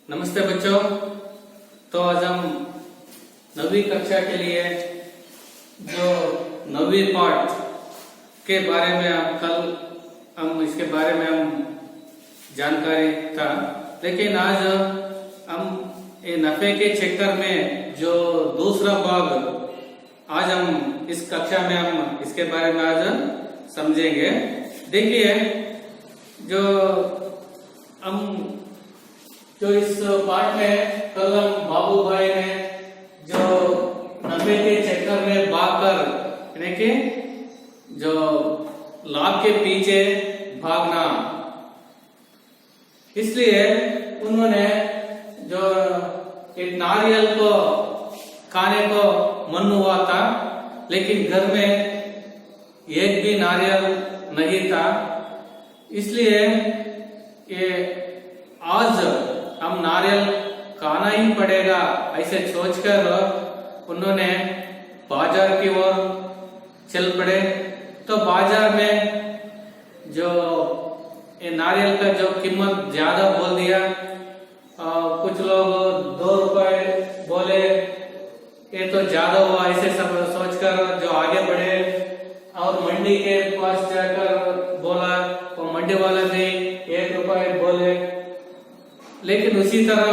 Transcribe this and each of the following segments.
नमस्ते बच्चों। तो आज हम 9वीं कक्षा के लिए जो 9वीं पाठ के बारे में हम इसके बारे में हम जानकारी था, लेकिन आज हम ये नफे के चक्कर में जो दूसरा भाग आज हम इस कक्षा में हम इसके बारे में आज समझेंगे। देखिए, जो इस पाठ में कल हम बाबू भाई ने जो नफे के चक्कर में भागकर यानी कि जो लाभ के पीछे भागना, इसलिए उन्होंने जो एक नारियल को खाने को मन हुआ था, लेकिन घर में एक भी नारियल नहीं था। इसलिए ये आज हम नारियल खाना ही पड़ेगा ऐसे सोचकर उन्होंने बाजार की ओर चल पड़े। तो बाजार में जो ये नारियल का जो कीमत ज्यादा बोल दिया, कुछ लोग 2 रुपए बोले, ये तो ज्यादा हुआ ऐसे सब सोचकर जो आगे बढ़े और मंडी के पास जाकर बोला, वो मंडी वाला भी 1 रुपए बोले। लेकिन उसी तरह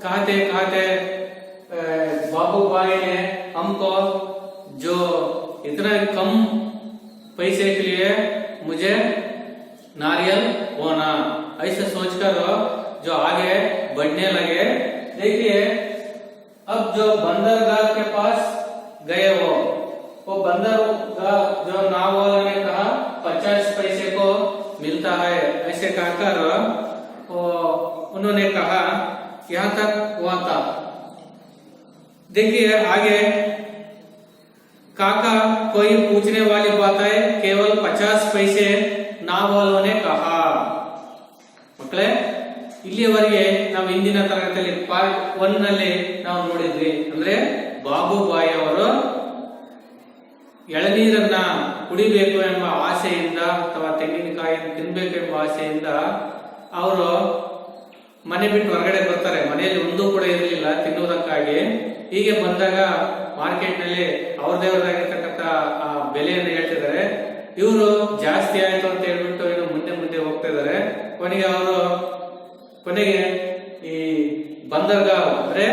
कहते कहते बाबू भाई ने हमको जो इतना कम पैसे के लिए मुझे नारियल होना ऐसे सोचकर जो आगे बढ़ने लगे। देखिए, अब जो बंदरगाह के पास गए वो बंदरगाह जो नाव वाले ने कहा 50 पैसे को मिलता है, ऐसे कहकर उन्होंने कहा यहां तक हुआ था। देखिए आगे, काका कोई पूछने वाली बात है, केवल 50 पैसे नाव वालों ने कहा। ಮಕ್ಕಳೇ, ಇಲ್ಲಿಯವರೆಗೆ ನಾವು ಇಂದಿನ ತರಗತಿಯಲ್ಲಿ ಪಾರ್ಟ್ 1 ನಲ್ಲಿ ನಾವು ನೋಡಿದ್ವಿ, ಅಂದ್ರೆ ಬಾಬು ಬಾಯಿ ಅವರು ಎಳನೀರನ್ನ ಕುಡಿಬೇಕು ಎಂಬ ಆಸೆಯಿಂದ ಅಥವಾ ತೆಂಗಿನಕಾಯಿ ತಿನ್ಬೇಕು ಎಂಬ ಆಸೆಯಿಂದ ಅವರು ಮನೆ ಬಿಟ್ಟು ಹೊರಗಡೆ ಬರ್ತಾರೆ. ಮನೆಯಲ್ಲಿ ಒಂದೂ ಕೂಡ ಇರಲಿಲ್ಲ ತಿನ್ನುವುದಕ್ಕಾಗಿ. ಹೀಗೆ ಬಂದಾಗ ಮಾರ್ಕೆಟ್ ನಲ್ಲಿ ಅವ್ರದೇವರಾಗಿರ್ತಕ್ಕಂಥ ಬೆಲೆಯನ್ನು ಹೇಳ್ತಿದ್ದಾರೆ. ಇವರು ಜಾಸ್ತಿ ಆಯ್ತು ಅಂತ ಹೇಳ್ಬಿಟ್ಟು ಇನ್ನು ಮುಂದೆ ಹೋಗ್ತಾ ಇದ್ದಾರೆ. ಕೊನೆಗೆ ಈ ಬಂದರ್ಗಾಹ ಅಂದ್ರೆ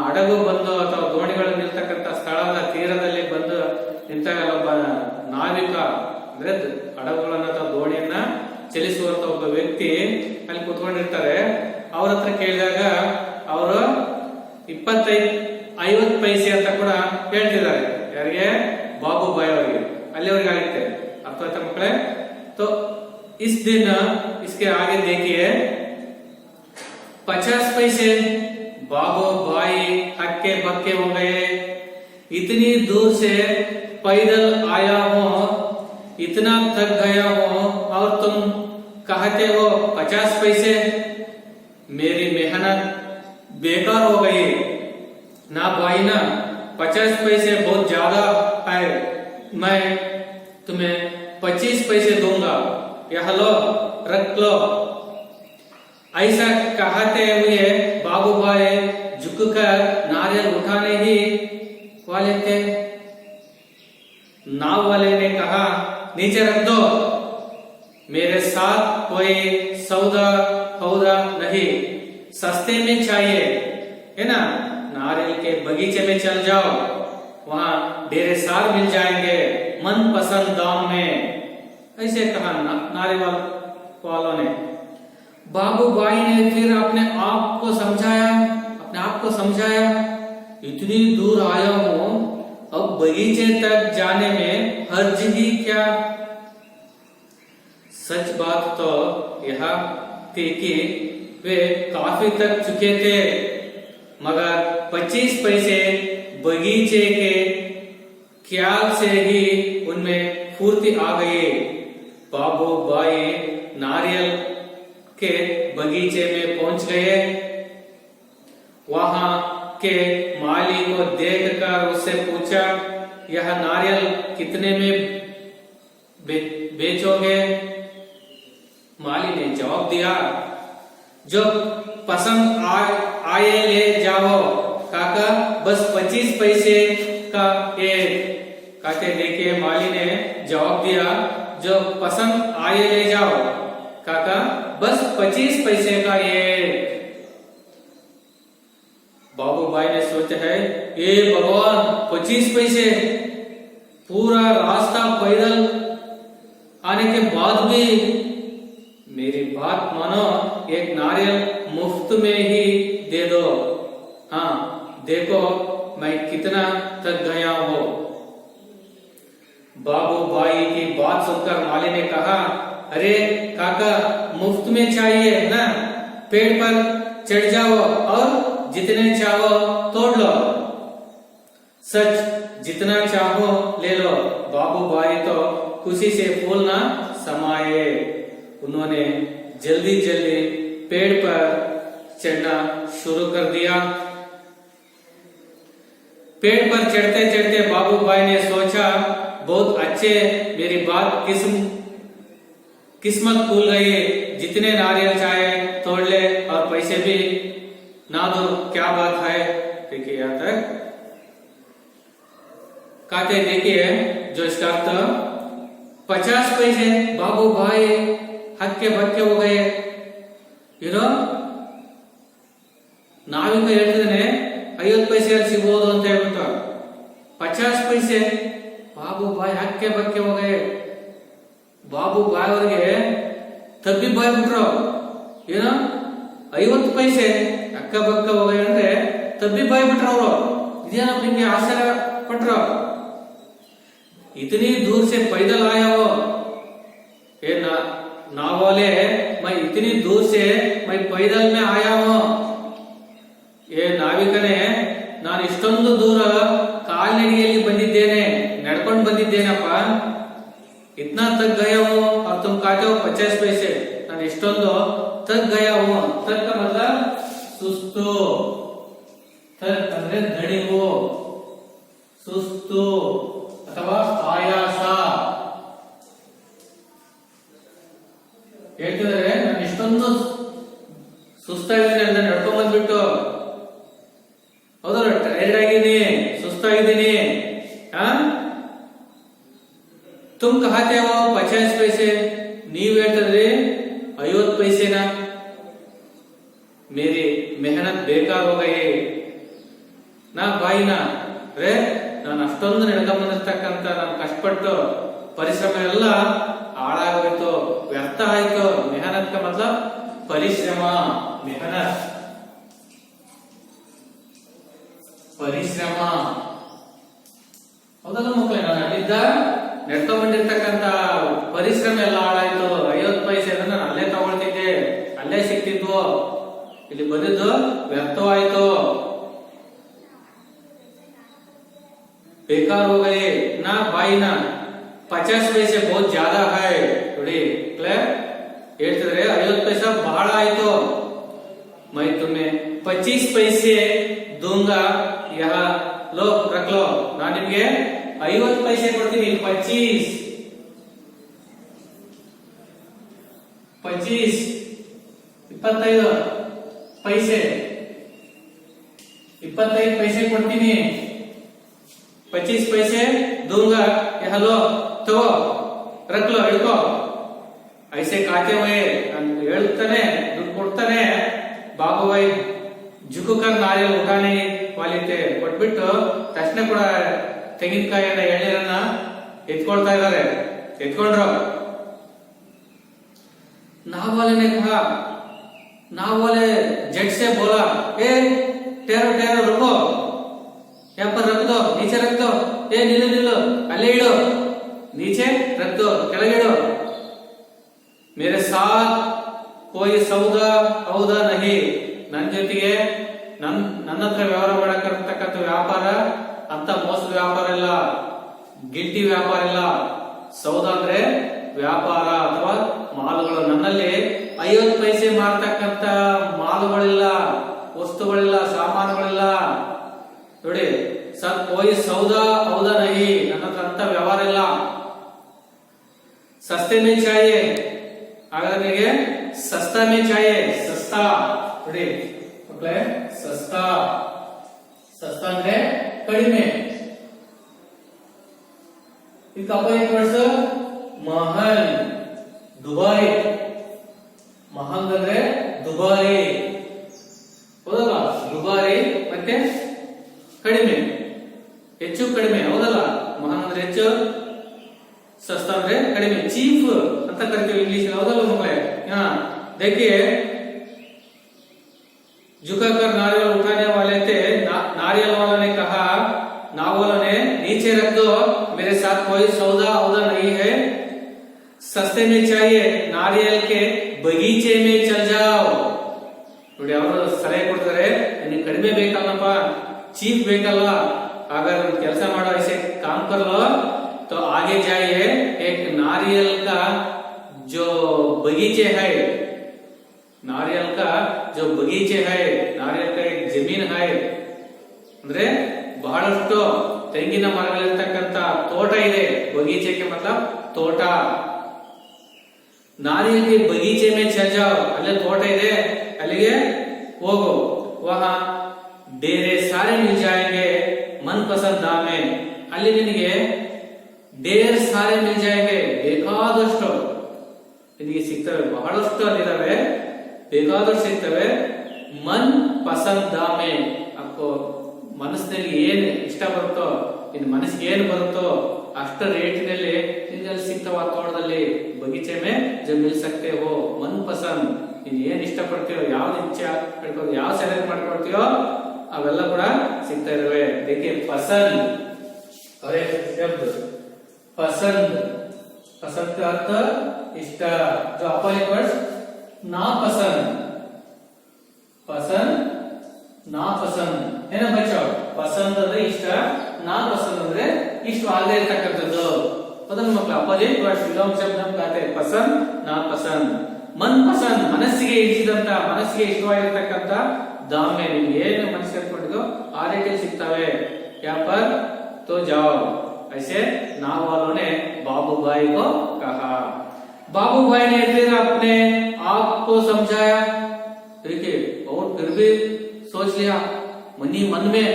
ಹಡಗು ಬಂದು ಅಥವಾ ದೋಣಿಗಳು ನಿಲ್ತಕ್ಕಂಥ ಸ್ಥಳದ ತೀರದಲ್ಲಿ ಬಂದು ನಿಂತಾಗ ಒಬ್ಬ ನಾವಿಕ ಅಂದ್ರೆ ಹಡಗುಗಳನ್ನ ಅಥವಾ ದೋಣಿಯನ್ನ ಚಲಿಸುವಂತ ಒಬ್ಬ ವ್ಯಕ್ತಿ ಅಲ್ಲಿ ಕುತ್ಕೊಂಡಿರ್ತಾರೆ. ಅವ್ರ ಹತ್ರ ಕೇಳಿದಾಗ ಅವರು 50 ಪೈಸೆ ಅಂತ ಕೂಡ ಹೇಳ್ತಿದ್ದಾರೆ. ಯಾರಿಗೆ? ಬಾಬು ಬಾಯಿ ಅವರಿಗೆ. ಅಲ್ಲಿವರೆಗೆ ಆಗುತ್ತೆ. ಅರ್ಥ ಆಯ್ತಾ ಮಕ್ಕಳೇ? तो इस दिन इसके आगे देखिए, 50 पैसे बाबू भाई हक्के बक्के हो गए। इतनी दूर से पैदल आया हो, इतना थक गया हो और तुम कहते हो 50 पैसे, मेरी मेहनत बेकार हो गई ना भाई ना। 50 पैसे बहुत ज्यादा है, मैं तुम्हें 25 पैसे दूंगा, यह लो रख लो। ऐसा कहते हुए बाबू भाई झुककर नारियल उठाने ही वाले थे। नाव वाले ने कहा, नीचे रख दो, मेरे साथ कोई सौदा नहीं, सस्ते में चाहिए, है ना। नारियल के बगीचे में चल जाओ, वहां ढेर सार मिल जाएंगे मन पसंद दाम में, ऐसे कहा नारियल वालों ने। बाबू भाई ने फिर अपने आप को समझाया, इतनी दूर आया हूं, अब बगीचे तक जाने में हर्ज ही क्या। सच बात तो यह थी कि वे काफी तक चुके थे, मगर 25 पैसे बगीचे के ख्याल से ही उनमें फुर्ती आ गई। बाबू भाई नारियल के बगीचे में पहुंच गए। वहां के माली को देखकर उससे पूछा, यह नारियल कितने में बेचोगे? माली ने जवाब दिया, जो पसंद आए ले जाओ। काका बस 25 पैसे का एक। कहते देखिए माली ने जवाब दिया, जो पसंद आए ले जाओ काका बस 25 पैसे का एक। बाबू भाई ने सोचा है, ये भगवान 25 पैसे, पूरा रास्ता पैदल आने के बाद भी मेरी बात मानो, एक नारियल मुफ्त में ही दे दो। हाँ देखो मैं कितना थक गया हूँ। बाबू भाई की बात सुनकर माली ने कहा, अरे काका मुफ्त में चाहिए ना, पेड़ पर चढ़ जाओ और जितने चाहो तोड़ लो। सच जितना चाहो ले लो। बाबू भाई तो खुशी से फूल ना समाये। उन्होंने जल्दी जल्दी पेड़ पर चढ़ना शुरू कर दिया। पेड़ पर चढ़ते चढ़ते बाबू भाई ने सोचा, बहुत अच्छे, मेरी बात किस्मत खुल गई, जितने नारियल चाहे तोड़ ले और पैसे भी ना दो, क्या बात है। देखिए यहाँ तक कहते देखिए जो इसका अर्थ 50 पैसे बाबू भाई हक्के बक्के हो गए। ಏನೋ ನಾವೀಗ ಹೇಳ್ತಿದ್ದೇನೆ 50 ಪೈಸೆಯಲ್ಲಿ ಸಿಗಬಹುದು ಅಂತ ಹೇಳ್ಬಿಟ್ಟು 50 पैसे बाबू भाई हक्के बक्के हो गए। बाबू भाई ಅವರಿಗೆ ತಬ್ಬಿ ಬಾಯ್ ಬಿಟ್ರು। ಏನೋ 50 पैसे ಹಕ್ಕ ಬಕ್ಕ ಹೋಗ ಅಂದ್ರೆ ತಬ್ಬಿ ಬಾಯ್ ಬಿಟ್ರು ಅವರು। ಇದೇನಪ್ಪ ಹಿಂಗೆ ಆಶ್ಚರ್ಯ पटरो। इतनी दूर से पैदल आया हो, ये नावले मैं इतनी दूर से मैं पैदल में आया हूँ। ये नाविकने ನಾನು ಇಷ್ಟೊಂದು ದೂರ ಕಾಲ್ನಡಿಗೆಯಲ್ಲಿ ಬಂದಿದ್ದೇನೆ, ನಡ್ಕೊಂಡು ಬಂದಿದ್ದೇನಪ್ಪ। इतना थक गया हूँ और तुम कहते हो 50 पैसे। ನಾನು ಇಷ್ಟೊಂದು थक गया हूँ। थक का मतलब ಸುಸ್ತು, थक ಅಂದ್ರೆ ದಣಿವು, ಸುಸ್ತು ಅಥವಾ ಆಯಾಸ ಹೇಳ್ತಿದ್ದಾರೆ। ನಾನು ಇಷ್ಟೊಂದು ಸುಸ್ತಾಗಿದ್ದೀನಿ ಅಂತ ನಡ್ಕೊಂಡ್ ಬಂದ್ಬಿಟ್ಟು, ಹೌದಲ್ಲ, ಟೈರ್ಡ್ ಆಗಿದ್ದೀನಿ, ಸುಸ್ತಾಗಿದ್ದೀನಿ। तुम कहते हो 50 पैसे, ನೀವ್ ಹೇಳ್ತಿದ್ರಿ 50 पैसेನಾ। मेरी मेहनत बेकार हो गई ನಾ ಬಾಯಿನ ರೇ, ನಾನು ಅಷ್ಟೊಂದು ನಡ್ಕೊಂಡ್ ಬಂದಿರ್ತಕ್ಕಂಥ ನಾನು ಕಷ್ಟಪಟ್ಟು ಪರಿಶ್ರಮ ಎಲ್ಲ ಹಾಳಾಗೋಯ್ತು, ವ್ಯರ್ಥ ಆಯ್ತು। ಮೆಹನತ್ का मतलब ಪರಿಶ್ರಮ, ಮೆಹನತ್ ಪರಿಶ್ರಮ, ಹೌದಲ್ಲ ಮಕ್ಕಳೇ। ನಾನು ಅಲ್ಲಿದ್ದ ನಡ್ಕೊಂಡ್ ಬಂದಿರ್ತಕ್ಕಂಥ ಪರಿಶ್ರಮ ಎಲ್ಲ ಹಾಳಾಯ್ತು। 50 पैसे ನಾನು ಅಲ್ಲೇ ತಗೊಳ್ತಿದ್ದೆ, ಅಲ್ಲೇ ಸಿಕ್ತಿದ್ವು, ಇಲ್ಲಿ ಬಂದಿದ್ದು ವ್ಯರ್ಥವಾಯ್ತು, बेकार हो गए ना भाई ना। 50 पैसे बहुत ज्यादा है ನೋಡಿ ಹೇಳ್ತಿದ್ರೆ 50 पैसा ಬಹಳ ಆಯ್ತು। मैं तुम्हें 25 पैसे दूंगा, यहाँ लो रख लो। ನಾನು ನಿಮಗೆ 50 पैसे ಕೊಡ್ತೀನಿ। 25 25 25 पैसे 25 पैसे ಕೊಡ್ತೀನಿ। 25 पैसे दूंगा, यहाँ लो तो रख लो, हिड़को। ऐसे कहते हुए ಹೇಳ್ತಾನೆ, ದುಡ್ಡು ಕೊಡ್ತಾನೆ। ಬಾಬು ಭಾई झुककर नारियल उठाने वाले थे, ಕೊಟ್ಬಿಟ್ಟು ತಕ್ಷಣ ಕೂಡ ತೆಂಗಿನಕಾಯಿಯನ್ನ ಎಳ್ನೀರನ್ನ ಎತ್ಕೊಳ್ತಾ ಇದ್ದಾರೆ। ಎತ್ಕೊಂಡ್ರು। नाव वाले ने कहा, नाव वाले झट से बोला, ए ठहरो ठहरो, रुको, यहाँ पर रख दो, नीचे रख दो। ए निल्लो निल्लो, अल्ले इडो, नीचे रख दो, ಕೆಳಗೆ ಇಡೋ। मेरे साथ कोई सौदा औदा नहीं, ನನ್ನ ಜೊತೆಗೆ ನನ್ನ ಹತ್ರ ವ್ಯವಹಾರ ಮಾಡಕ್ಕಿರ್ತಕ್ಕಂಥ ವ್ಯಾಪಾರ ಅಂತ ಮೋಸದ ವ್ಯಾಪಾರ ಇಲ್ಲ, ಗಿಲ್ಟಿ ವ್ಯಾಪಾರ ಇಲ್ಲ। ಸೌದಾ ಅಂದ್ರೆ ವ್ಯಾಪಾರ ಅಥವಾ ಮಾಲುಗಳು। ನನ್ನಲ್ಲಿ 50 पैसे ಮಾರ್ತಕ್ಕಂಥ ಮಾಲುಗಳಿಲ್ಲ, ವಸ್ತುಗಳಿಲ್ಲ, ಸಾಮಾನುಗಳಿಲ್ಲ। ನೋಡಿ, ಸರ್ कोई सौदा औदा नहीं, ನನ್ನ ಹತ್ರ ಅಂತ ವ್ಯವಹಾರ ಇಲ್ಲ। सस्ते में चाहिए, अगर निगे सस्ता में चाहिए, सस्ता ಸಸ್ತಾ ನೋಡಿ ಮಕ್ಕಳೇ, ಸಸ್ತಾ ಸಸ್ತಾ ಅಂದ್ರೆ ಕಡಿಮೆ. ಇದಕ್ಕೆ ಅಪೋಸಿಟ್ ವರ್ಡ್ಸ್ ಮಹಲ್, ದುಬಾರಿ. ಮಹಲ್ ಅಂದ್ರೆ ದುಬಾರಿ, ಹೌದಲ್ಲ? ದುಬಾರಿ ಮತ್ತೆ ಕಡಿಮೆ, ಹೆಚ್ಚು ಕಡಿಮೆ, ಹೌದಲ್ಲ? ಮಹಾನ್ ಅಂದ್ರೆ ಹೆಚ್ಚು, ಸಸ್ತಾ ಅಂದ್ರೆ ಕಡಿಮೆ, ಚೀಪ್ ಅಂತ ಕರಿತೀವಿ ಇಂಗ್ಲಿಷ್, ಹೌದಲ್ಲ ಮಕ್ಕಳೇ? देखिए झुकाकर नारियल उठाने वाले थे, नारियल वाला ने कहा, नावल ने नीचे रख दो, मेरे साथ कोई सौदा औदा नहीं है, सस्ते में चाहिए, नारियल के बगीचे में चल जाओ. ನೋಡಿ ಅವರು ಸಲಹೆ ಕೊಡ್ತಾರೆ, ನಿನಗೆ ಕಡಿಮೆ ಬೇಕಲ್ಲಪ್ಪ, ಚೀಪ್ ಬೇಕಲ್ಲ, अगर ಕೆಲಸ ಮಾಡೋ ऐसे काम कर लो तो आगे जाइए, एक नारियल का जो बगीचे है, नारियल का जो बगीचे है, नारियल का एक जमीन है, ಅಂದ್ರೆ ಬಹಳಷ್ಟು ತೆಂಗಿನ ಮರಗಳಿರ್ತಕ್ಕಂತ ತೋಟ ಇದೆ. ಬಗೀಚೆಗೆ मतलब ತೋಟ. नारियल के बगीचे में चल जाओ, ಅಲ್ಲೇ ತೋಟ ಇದೆ, ಅಲ್ಲಿಗೆ ಹೋಗು. वहां डेरे सारे मिल जाएंगे मनपसंद दाम में, ಅಲ್ಲಿ ನಿನಗೆ ढेर सारे मिल जाएंगे, ಬೇಕಾದಷ್ಟು ನಿನಗೆ ಸಿಗ್ತವೆ, ಬಹಳಷ್ಟು ಅಲ್ಲಿದಾವೆ, ಬೇಕಾದಷ್ಟು ಸಿಗ್ತವೆ. ಮನ್ ಪಸಂದ್ ದಾಮೆ, ಅಕ್ಕೋ ಮನಸ್ಸಿನಲ್ಲಿ ಏನ್ ಇಷ್ಟ ಬರುತ್ತೋ, ನಿನ್ನ ಮನಸ್ಸಿಗೆ ಏನ್ ಬರುತ್ತೋ ಅಷ್ಟ ರೇಟಿನಲ್ಲಿ ನಿನ್ಗೆ ಸಿಗ್ತಾವ ತೋಟದಲ್ಲಿ. ಬಗೀಚೆ ಮೇ ಜೋ ಮಿಲ್ ಸಕ್ತೆ ಹೋ, ಮನ್ ಪಸಂದ್, ನೀನ್ ಏನ್ ಇಷ್ಟ ಪಡ್ತೀಯೋ, ಯಾವ್ದು ಇಚ್ಛೆ ಪಡ್ಕೋದು, ಯಾವ ಸೆಲೆಕ್ಟ್ ಮಾಡ್ಕೊಳ್ತೀಯೋ ಅವೆಲ್ಲ ಕೂಡ ಸಿಗ್ತಾ ಇದಾವೆ. देखिए पसंद और एक शब्द पसंद, पसंद का अर्थ इष्ट, जो अपोजिट वर्ड्स नापसंद, पसंद नापसंद है ना बच्चों? पसंद ಅಂದ್ರೆ ಇಷ್ಟ, नापसंद ಅಂದ್ರೆ ಇಷ್ಟವಾಗದೇ ಇರತಕ್ಕಂಥದ್ದು, ಹೌದಾ ಮಕ್ಕಳು? ಅಪೋಸಿಟ್ ವರ್ಡ್ಸ್ ವಿಲೋಮ ಶಬ್ದ ಅಂತ ಕರೀತಾರೆ, ಪಸಂದ್ ನಾಪಸಂದ್. ಮನ್ ಪಸಂದ್, ಮನಸ್ಸಿಗೆ ಇಚ್ಛಿದಂತ, ಮನಸ್ಸಿಗೆ ಇಷ್ಟವಾಗಿರತಕ್ಕಂತ ದಾಮೆ, ನಿಮ್ಗೆ ಏನು ಮನಸ್ಸಿಗೆ ಇಟ್ಕೊಂಡಿದೋ ಆ ರೀತಿಯಲ್ಲಿ ಸಿಗ್ತವೆ. यहाँ पर तो जाओ, ऐसे नाव वालों ने बाबू भाई को कहा. बाबू भाई ने फिर अपने आप को समझाया, देखिए, और फिर भी सोच लिया, मनी मन में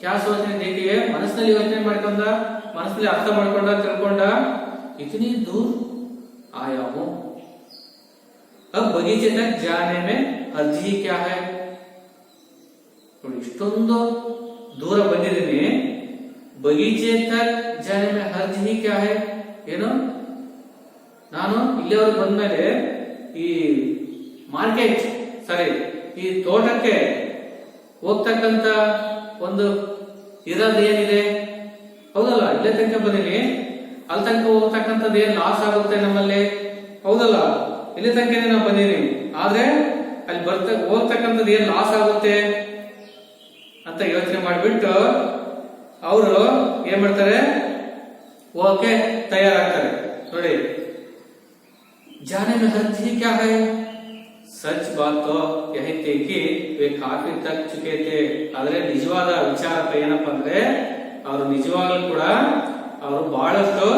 क्या सोचने, देखिए ಮನಸ್ಸಿನಲ್ಲಿ ಯೋಚನೆ ಮಾಡ್ಕೊಂಡ, ಮನಸ್ಸಿನಲ್ಲಿ ಅರ್ಥ ಮಾಡ್ಕೊಂಡ, ತಿಳ್ಕೊಂಡ, इतनी दूर आया हूं, अब बगीचे तक जाने में हर्ज ही क्या है. ಇಷ್ಟೊಂದು ದೂರ ಬಂದಿದ್ದೀನಿ, ಬಗೀಚೆ ತಕ್ ಜಾನೆ ಮೇ ಹರ್ಜ್ ಹಿ ಕ್ಯಾ ಹೈ, ಏನು ನಾನು ಇಲ್ಲಿವರೆಗೆ ಬಂದ್ಮೇಲೆ ಈ ಮಾರ್ಕೆಟ್ ಸಾರಿ ಈ ತೋಟಕ್ಕೆ ಹೋಗ್ತಕ್ಕಂತ ಒಂದು ಇರೋದು ಏನಿದೆ, ಹೌದಲ್ಲ? ಇಲ್ಲೇ ತನಕ ಬಂದಿನಿ, ಅಲ್ಲಿ ತನಕ ಹೋಗ್ತಕ್ಕಂಥದ್ದು ಏನ್ ಲಾಸ್ ಆಗುತ್ತೆ ನಮ್ಮಲ್ಲಿ, ಹೌದಲ್ಲ? ಇಲ್ಲಿ ತನಕ ನಾವು ಬಂದಿನಿ, ಆದ್ರೆ ಅಲ್ಲಿ ಹೋಗ್ತಕ್ಕಂಥದ್ದು ಏನ್ ಲಾಸ್ ಆಗುತ್ತೆ ಅಂತ ಯೋಚನೆ ಮಾಡ್ಬಿಟ್ಟು ಅವರು ಏನ್ ಮಾಡ್ತಾರೆ, ಓಕೆ ತಯಾರಾಗ್ತಾರೆ. ನೋಡಿ, जाने में हर्ज ही क्या है, सच बात तो यही थी कि वे काफी तक चुके थे. ಆದ್ರೆ ನಿಜವಾದ ವಿಚಾರ ಏನಪ್ಪ ಅಂದ್ರೆ, ಅವರು ನಿಜವಾಗ್ಲೂ ಕೂಡ ಅವರು ಬಹಳಷ್ಟು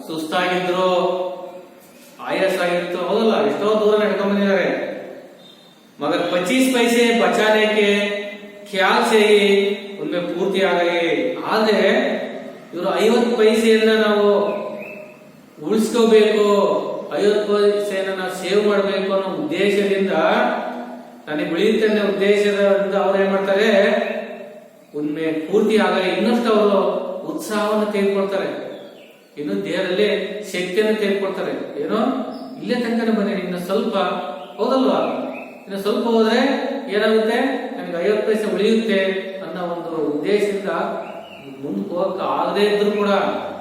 ಸುಸ್ತಾಗಿದ್ರು, ಆಯಾಸ ಆಗಿತ್ತು, ಹೌದಲ್ಲ? ಎಷ್ಟೋ ದೂರ ನಡ್ಕೊಂಡ್ ಬಂದಿದ್ದಾರೆ. मगर 25 पैसे बचाने के ख्याल से ही उनमें पूर्ति आ गए. ಆದ್ರೆ ಇವರು 50 ಪೈಸೆಯನ್ನ ನಾವು ಉಳಿಸ್ಕೋಬೇಕು, 50 ಪೈಸೆಯನ್ನ ನಾವು ಸೇವ್ ಮಾಡಬೇಕು ಅನ್ನೋ ಉದ್ದೇಶದಿಂದ, ನನಗೆ ಬೆಳೆಯುತ್ತೆ ಅನ್ನೋ ಉದ್ದೇಶದಿಂದ ಅವ್ರು ಏನ್ ಮಾಡ್ತಾರೆ, ಉನ್ಮೆ ಪೂರ್ತಿ ಆಗಲಿ, ಇನ್ನಷ್ಟು ಅವರು ಉತ್ಸಾಹವನ್ನು ತೆಗೆದುಕೊಳ್ತಾರೆ, ಇನ್ನು ದೇಹದಲ್ಲಿ ಶಕ್ತಿಯನ್ನು ತೆಗೆದುಕೊಳ್ತಾರೆ. ಏನೋ ಇಲ್ಲೇ ತನಕ ಬನ್ನಿ, ಇನ್ನು ಸ್ವಲ್ಪ, ಹೌದಲ್ವಾ? ಇನ್ನು ಸ್ವಲ್ಪ ಹೋದ್ರೆ ಏನಾಗುತ್ತೆ, ನನಗೆ 50 ಪೈಸೆ ಉಳಿಯುತ್ತೆ ಅನ್ನೋ ಒಂದು ಉದ್ದೇಶದಿಂದ ಮುಂದಕ್ಕೆ ಹೋಗಕ್ಕೆ ಆಗದೆ ಇದ್ರು ಕೂಡ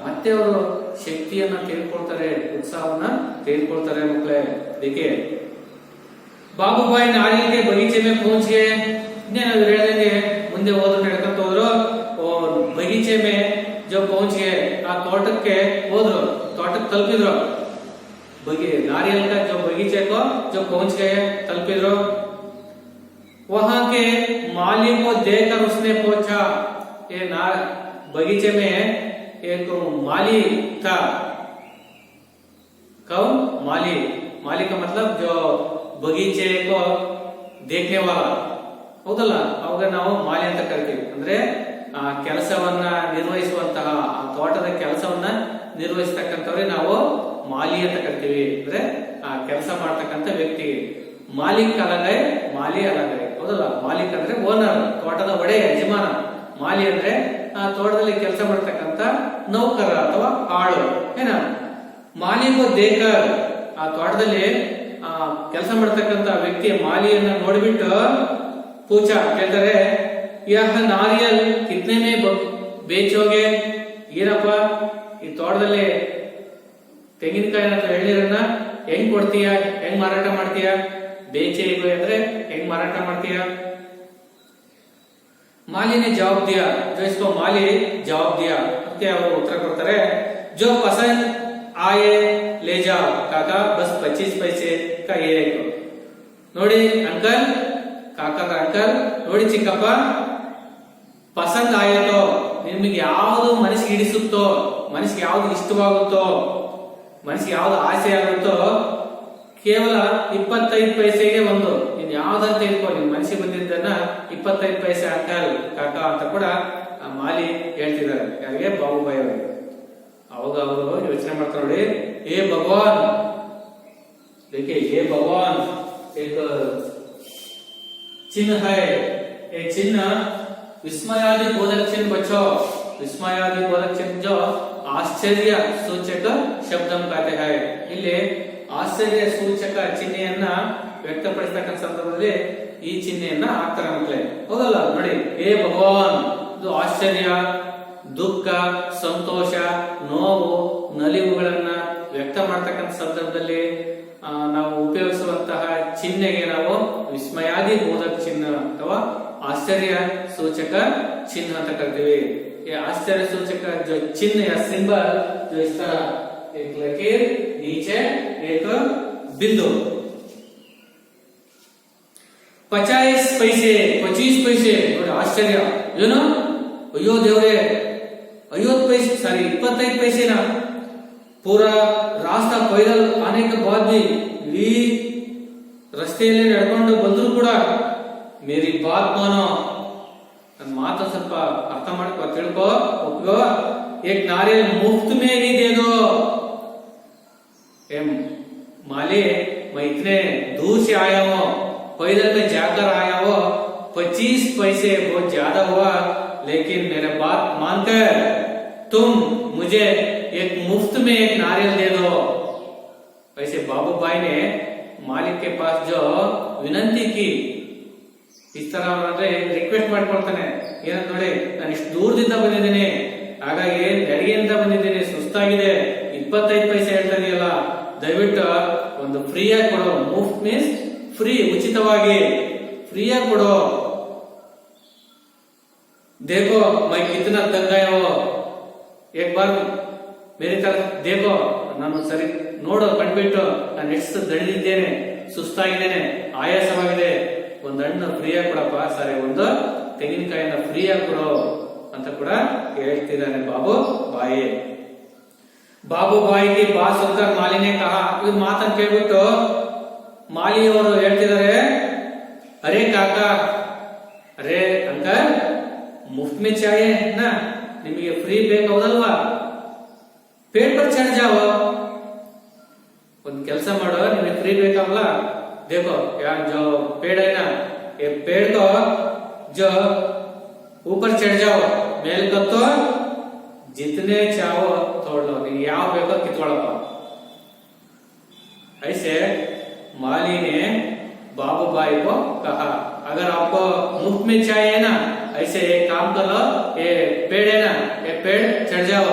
ಮತ್ತೆ ಅವರು ಶಕ್ತಿಯನ್ನ ತೆಗೆದುಕೊಳ್ತಾರೆ, ಉತ್ಸಾಹವನ್ನ ತೆಗೆದುಕೊಳ್ತಾರೆ. ಮಕ್ಕಳೇ, देखिए बाबू भाई नारियल के बगीचे में पहुंच गए. ಇನ್ನೇನು ಹೇಳಿದಂಗೆ ಮುಂದೆ ಹೋದ್ರು, ನಡ್ಕೊಂತ ಹೋದ್ರು, ಬಗೀಚೆ ಮೇ जो पहुंच गए, ಆ ತೋಟಕ್ಕೆ ಹೋದ್ರು, ತೋಟಕ್ಕೆ ತಲುಪಿದ್ರು. नारियल का जो बगीचे को जो पहुंच गए, तलपिद्रो. वहां के माली को देखकर उसने पूछा, ये बगीचे में एक माली था. कौन? माली. माली का मतलब जो ಬಗೀಚೆ ಕೋ ದೇಖ್ನೆ ವಾಲ, ಹೌದಲ್ಲ, ಅವಾಗ ನಾವು ಮಾಲಿ ಅಂತ ಕರಿತೀವಿ. ಅಂದ್ರೆ ಆ ಕೆಲಸವನ್ನ ನಿರ್ವಹಿಸುವಂತಹ, ಆ ತೋಟದ ಕೆಲಸವನ್ನ ನಿರ್ವಹಿಸ್ತಕ್ಕಂಥವ್ರಿಗೆ ನಾವು ಮಾಲಿ ಅಂತ ಕರಿತೀವಿ. ಅಂದ್ರೆ ಆ ಕೆಲಸ ಮಾಡ್ತಕ್ಕಂಥ ವ್ಯಕ್ತಿ. ಮಾಲಿಕ್ ಅಲಗೈ, ಮಾಲಿ ಅಲಗೈ, ಹೌದಲ್ಲ. ಮಾಲಿಕ್ ಅಂದ್ರೆ ಓನರ್, ತೋಟದ ಒಡೆಯ, ಯಜಮಾನ. ಮಾಲಿ ಅಂದ್ರೆ ಆ ತೋಟದಲ್ಲಿ ಕೆಲಸ ಮಾಡ್ತಕ್ಕಂಥ ನೌಕರ ಅಥವಾ ಆಳು, ಏನ. ಮಾಲಿಕೋ ದೇಕರ್, ಆ ತೋಟದಲ್ಲಿ ಆ ಕೆಲಸ ಮಾಡ್ತಕ್ಕಂಥ ವ್ಯಕ್ತಿಯ ಮಾಲಿಯನ್ನ ನೋಡ್ಬಿಟ್ಟು ಪೂಜ ಕೇಳ್ತಾರೆ, ಯಹ ನಾರಿಯಲ್ ಕಿತ್ನೆ ಮೇ ಬೇಚೋಗೆ, ಏನಪ್ಪ ಈ ತೋಟದಲ್ಲಿ ತೆಂಗಿನಕಾಯಿನ ಅಥವಾ ಎಳ್ನೀರನ್ನ ಹೆಂಗ್ ಕೊಡ್ತೀಯ, ಹೆಂಗ್ ಮಾರಾಟ ಮಾಡ್ತೀಯ? ಬೇಚೇಗೋ ಅಂದ್ರೆ ಹೆಂಗ್ ಮಾರಾಟ ಮಾಡ್ತೀಯ? माली ने जवाब दिया, जो इसको माली जवाब दिया, क्या वो उत्तर करते जो पसंद आए ले जाओ काका, बस 25 पैसे का एक. ನೋಡಿ ಅಂಕಲ್, ಕಾಕದ ಅಂಕಲ್, ನೋಡಿ ಚಿಕ್ಕಪ್ಪ, ಪಸಂದ್ ಆಯಿತೋ, ನಿಮಗೆ ಯಾವುದು ಮನಸ್ಸಿಗೆ ಹಿಡಿಸುತ್ತೋ, ಮನಸ್ಸಿಗೆ ಯಾವ್ದು ಇಷ್ಟವಾಗುತ್ತೋ, ಮನಸ್ಸಿಗೆ ಯಾವ್ದು ಆಸೆ ಆಗುತ್ತೋ, ಕೇವಲ 25 ಪೈಸೆಗೆ ಒಂದು. ನೀನ್ ಯಾವ್ದಂತ ಇಟ್ಕೋ, ನಿನ್ ಮನಸ್ಸಿಗೆ ಬಂದಿದ್ದನ್ನ 25 ಪೈಸೆ ಅಂಕಲ್, ಕಾಕ ಅಂತ ಕೂಡ ಮಾಲಿ ಹೇಳ್ತಿದ್ದಾರೆ. ಯಾರಿಗೆ? ಬಾಬುಬಾಯಿ ಅವರಿಗೆ. ಅವಾಗ ಅವರು ಯೋಚನೆ ಮಾಡ್ತಾರೆ, ನೋಡಿ, ಏ ಭಗವಾನ್, देखिए ये भगवान एक चिन्ह है, ये चिन्ह विस्मयादि बोधक चिन्ह बच्चो, विस्मयादि बोधक चिन्ह जो ಆಶ್ಚರ್ಯ ಸೂಚಕ ಶಬ್ದಂ कहते हैं. ಇಲ್ಲಿ ಆಶ್ಚರ್ಯ ಸೂಚಕ ಚಿಹ್ನೆಯನ್ನ ವ್ಯಕ್ತಪಡಿಸತಕ್ಕಂಥ ಸಂದರ್ಭದಲ್ಲಿ ಈ ಚಿಹ್ನೆಯನ್ನ ಹಾಕ್ತಾರೆ ಮಕ್ಕಳೇ, ಹೌದಲ್ಲ. ನೋಡಿ, ಏ ಭಗವಾನ್, ಇದು ಆಶ್ಚರ್ಯ, ದುಃಖ, ಸಂತೋಷ, ನೋವು, ನಲಿವುಗಳನ್ನ ವ್ಯಕ್ತ ಮಾಡ್ತಕ್ಕಂಥ ಸಂದರ್ಭದಲ್ಲಿ ನಾವು ಉಪಯೋಗಿಸುವಂತಹ ಚಿಹ್ನೆಗೆ ನಾವು ವಿಸ್ಮಯಾದಿ ಬೋಧಕ ಚಿಹ್ನ ಅಥವಾ ಆಶ್ಚರ್ಯ ಸೂಚಕ ಚಿಹ್ನ ಅಂತ ಕರಿತೀವಿ. ये आश्चर्य सूचक जो चिन्ह या सिंबल, जो इस तरह एक लकीर, नीचे एक बिंदु. 50 पैसे, 25 पैसे, और आश्चर्य, ಏನು? ಅಯ್ಯೋ ದೇವರೇ, 50 पैसे, ಸಾರಿ 25 पैसे ना, पूरा रास्ता पैदल आने के बाद भी, ಈ ರಸ್ತೆಯಲ್ಲಿ ನಡ್ಕೊಂಡು ಬಂದ್ರು ಕೂಡ, ಮೇರಿ ಬಾತ್ ಮಾನೋ, ನನ್ನ ಮಾತು ಸ್ವಲ್ಪ ಅರ್ಥ ಮಾಡ್ಕೋ, ತಿಳ್ಕೋ, ಒಪ್ಕೋ. एक नारियल मुफ्त में ही दे दो. माली, मैं इतने दूर से आया हूँ, पैदल में जाकर आया हूँ, 25 पैसे बहुत ज्यादा हुआ, लेकिन मेरे बात मानकर तुम मुझे एक मुफ्त में एक नारियल दे दो. वैसे बाबूभाई ने मालिक के पास जो विनंती की, इस तरह ಅಂದ್ರೆ ರಿಕ್ವೆಸ್ಟ್ ಮಾಡ್ಕೊಳ್ತಾನೆ, ಏನಂತ ನೋಡಿ, ನಾನು ಇಷ್ಟು ದೂರದಿಂದ ಬಂದಿದ್ದೀನಿ, ಹಾಗಾಗಿ ನಡಿಗೆಯಿಂದ ಬಂದಿದ್ದೀನಿ, ಸುಸ್ತಾಗಿದೆ, 25 ಪೈಸೆ ಹೇಳ್ತಾ ಇದೆಯಲ್ಲ, ದಯವಿಟ್ಟು ಒಂದು ಫ್ರೀಯಾಗಿ ಕೊಡು. ಮುಫ್ತ್ ಮೀನ್ಸ್ ಫ್ರೀ, ಉಚಿತವಾಗಿ, ಫ್ರೀಯಾಗಿ ಕೊಡು. देखो मैं कितना थक गया हूं, एक बार मेरी तरफ देखो, ನಾನು ಸರಿ ನೋಡು, ಕಂಡ್ಬಿಟ್ಟು ನಾನು ಎಷ್ಟು ದಣಿದಿದ್ದೇನೆ, ಸುಸ್ತಾಗಿದ್ದೇನೆ, ಆಯಾಸವಾಗಿದೆ, ಒಂದು ಹಣ್ಣು ಫ್ರೀಯಾಗಿ ಕೊಡಪ್ಪ, ಸರಿ ಒಂದು ತೆಂಗಿನಕಾಯಿನ ಫ್ರೀಯಾಗಿ ಕೊಡು ಅಂತ ಕೂಡ ಹೇಳ್ತಿದ್ದಾನೆ ಬಾಬು ಬಾಯಿ. ಬಾಬು ಬಾಯಿಗೆ ಬಾ ಸುಂದರ್ ಮಾಲಿನೇ ಕಹ, ಇವ್ರ ಮಾತನ್ನು ಕೇಳ್ಬಿಟ್ಟು ಮಾಲಿಯವರು ಹೇಳ್ತಿದ್ದಾರೆ, ಅರೇ ಕಾಕ, ಅರೇ ಅಂಕಲ್, ಮುಫ್ತ್ ಮೇ ಚಾಯೆ ನಾ, ನಿಮಗೆ ಫ್ರೀ ಬೇಕಾವದಲ್ವಾ, ಪೇಟ್ ಪರ್ ಚढ़ जाओ, ಒಂದು ಕೆಲಸ ಮಾಡೋ, ನಿಮಗೆ ಫ್ರೀ ಬೇಕಾವಲ್ಲ, देखो यार जो पेड़ है ना, ये पेड़ को जो ऊपर चढ़ जाओ, मेल को तो जितने चाहो तोड़ लो, ಯಾವ ಬೇಕೋ ಕಿತ್ಕೊಳ್ಳಪ್ಪ. ऐसे माली ने बाबू भाई को कहा, अगर आपको मुफ्त में चाहिए ना, ऐसे एक काम कर लो, ये पेड़ है ना, ये पेड़ चढ़ जाओ,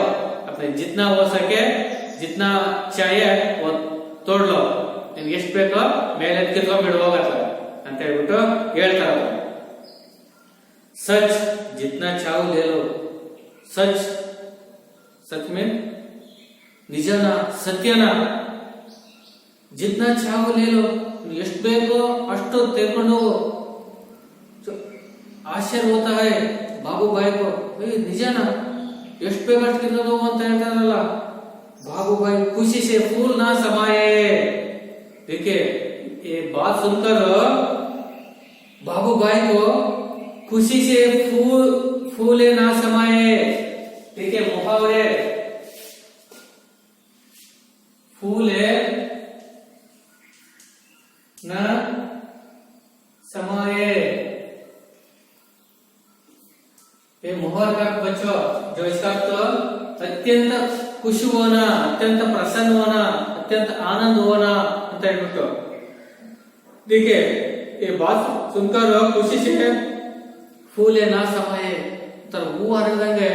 अपने जितना हो सके, जितना चाहिए वो तोड़ लो, ನಿಮ್ಗೆ ಎಷ್ಟು ಬೇಕೋ ಮೇಲೆ ಕಿತ್ಕೊಂಡ್ಬಿಡು ಹೋಗತ್ತ ಅಂತ ಹೇಳ್ಬಿಟ್ಟು ಹೇಳ್ತಾರ. ಸಚ್ ಜಿತ್ನಾ ಚಾವು ಲೇ ಲೋ, ಸಚ್, ಸಚ್ ಮೀನ್ ನಿಜನ, ಸತ್ಯನ, ಜಿತ್ನಾ ಚಾವು ಲೇ ಲೋ, ಎಷ್ಟು ಬೇಕೋ ಅಷ್ಟು ತೆಗೆದುಕೊಂಡು ಹೋಗು. ಆಶ್ಚರ್ಯ ಹೋತಾ ಹೈ ಬಾಬು ಬಾಯಿ ಕೋ, ನಿಜನ, ಎಷ್ಟು ಬೇಕೋ ಅಷ್ಟು ಕಿತ್ಕೊಂಡು ಹೋಗು ಅಂತ ಹೇಳ್ತಾರಲ್ಲ. ಬಾಬು ಬಾಯಿ ಖುಷಿ ಸೆ ಫೂಲ್ ನಾ ಸಮಾಯೆ. देखिए ये बात सुनकर बाबू भाई को खुशी से फूले ना समाये। ठीक है, मुहावरे फूले न समाये, ये मुहावरे का बच्चों जो इसका तो अत्यंत खुश होना, अत्यंत प्रसन्न होना, अत्यंत आनंद होना ಅಂತ ಹೇಳ್ಬಿಟ್ಟು देखिए ये बात सुनकर खुशी से फूले ना समाये ತರ ಹೂ ಅರಳಿದಂಗೆ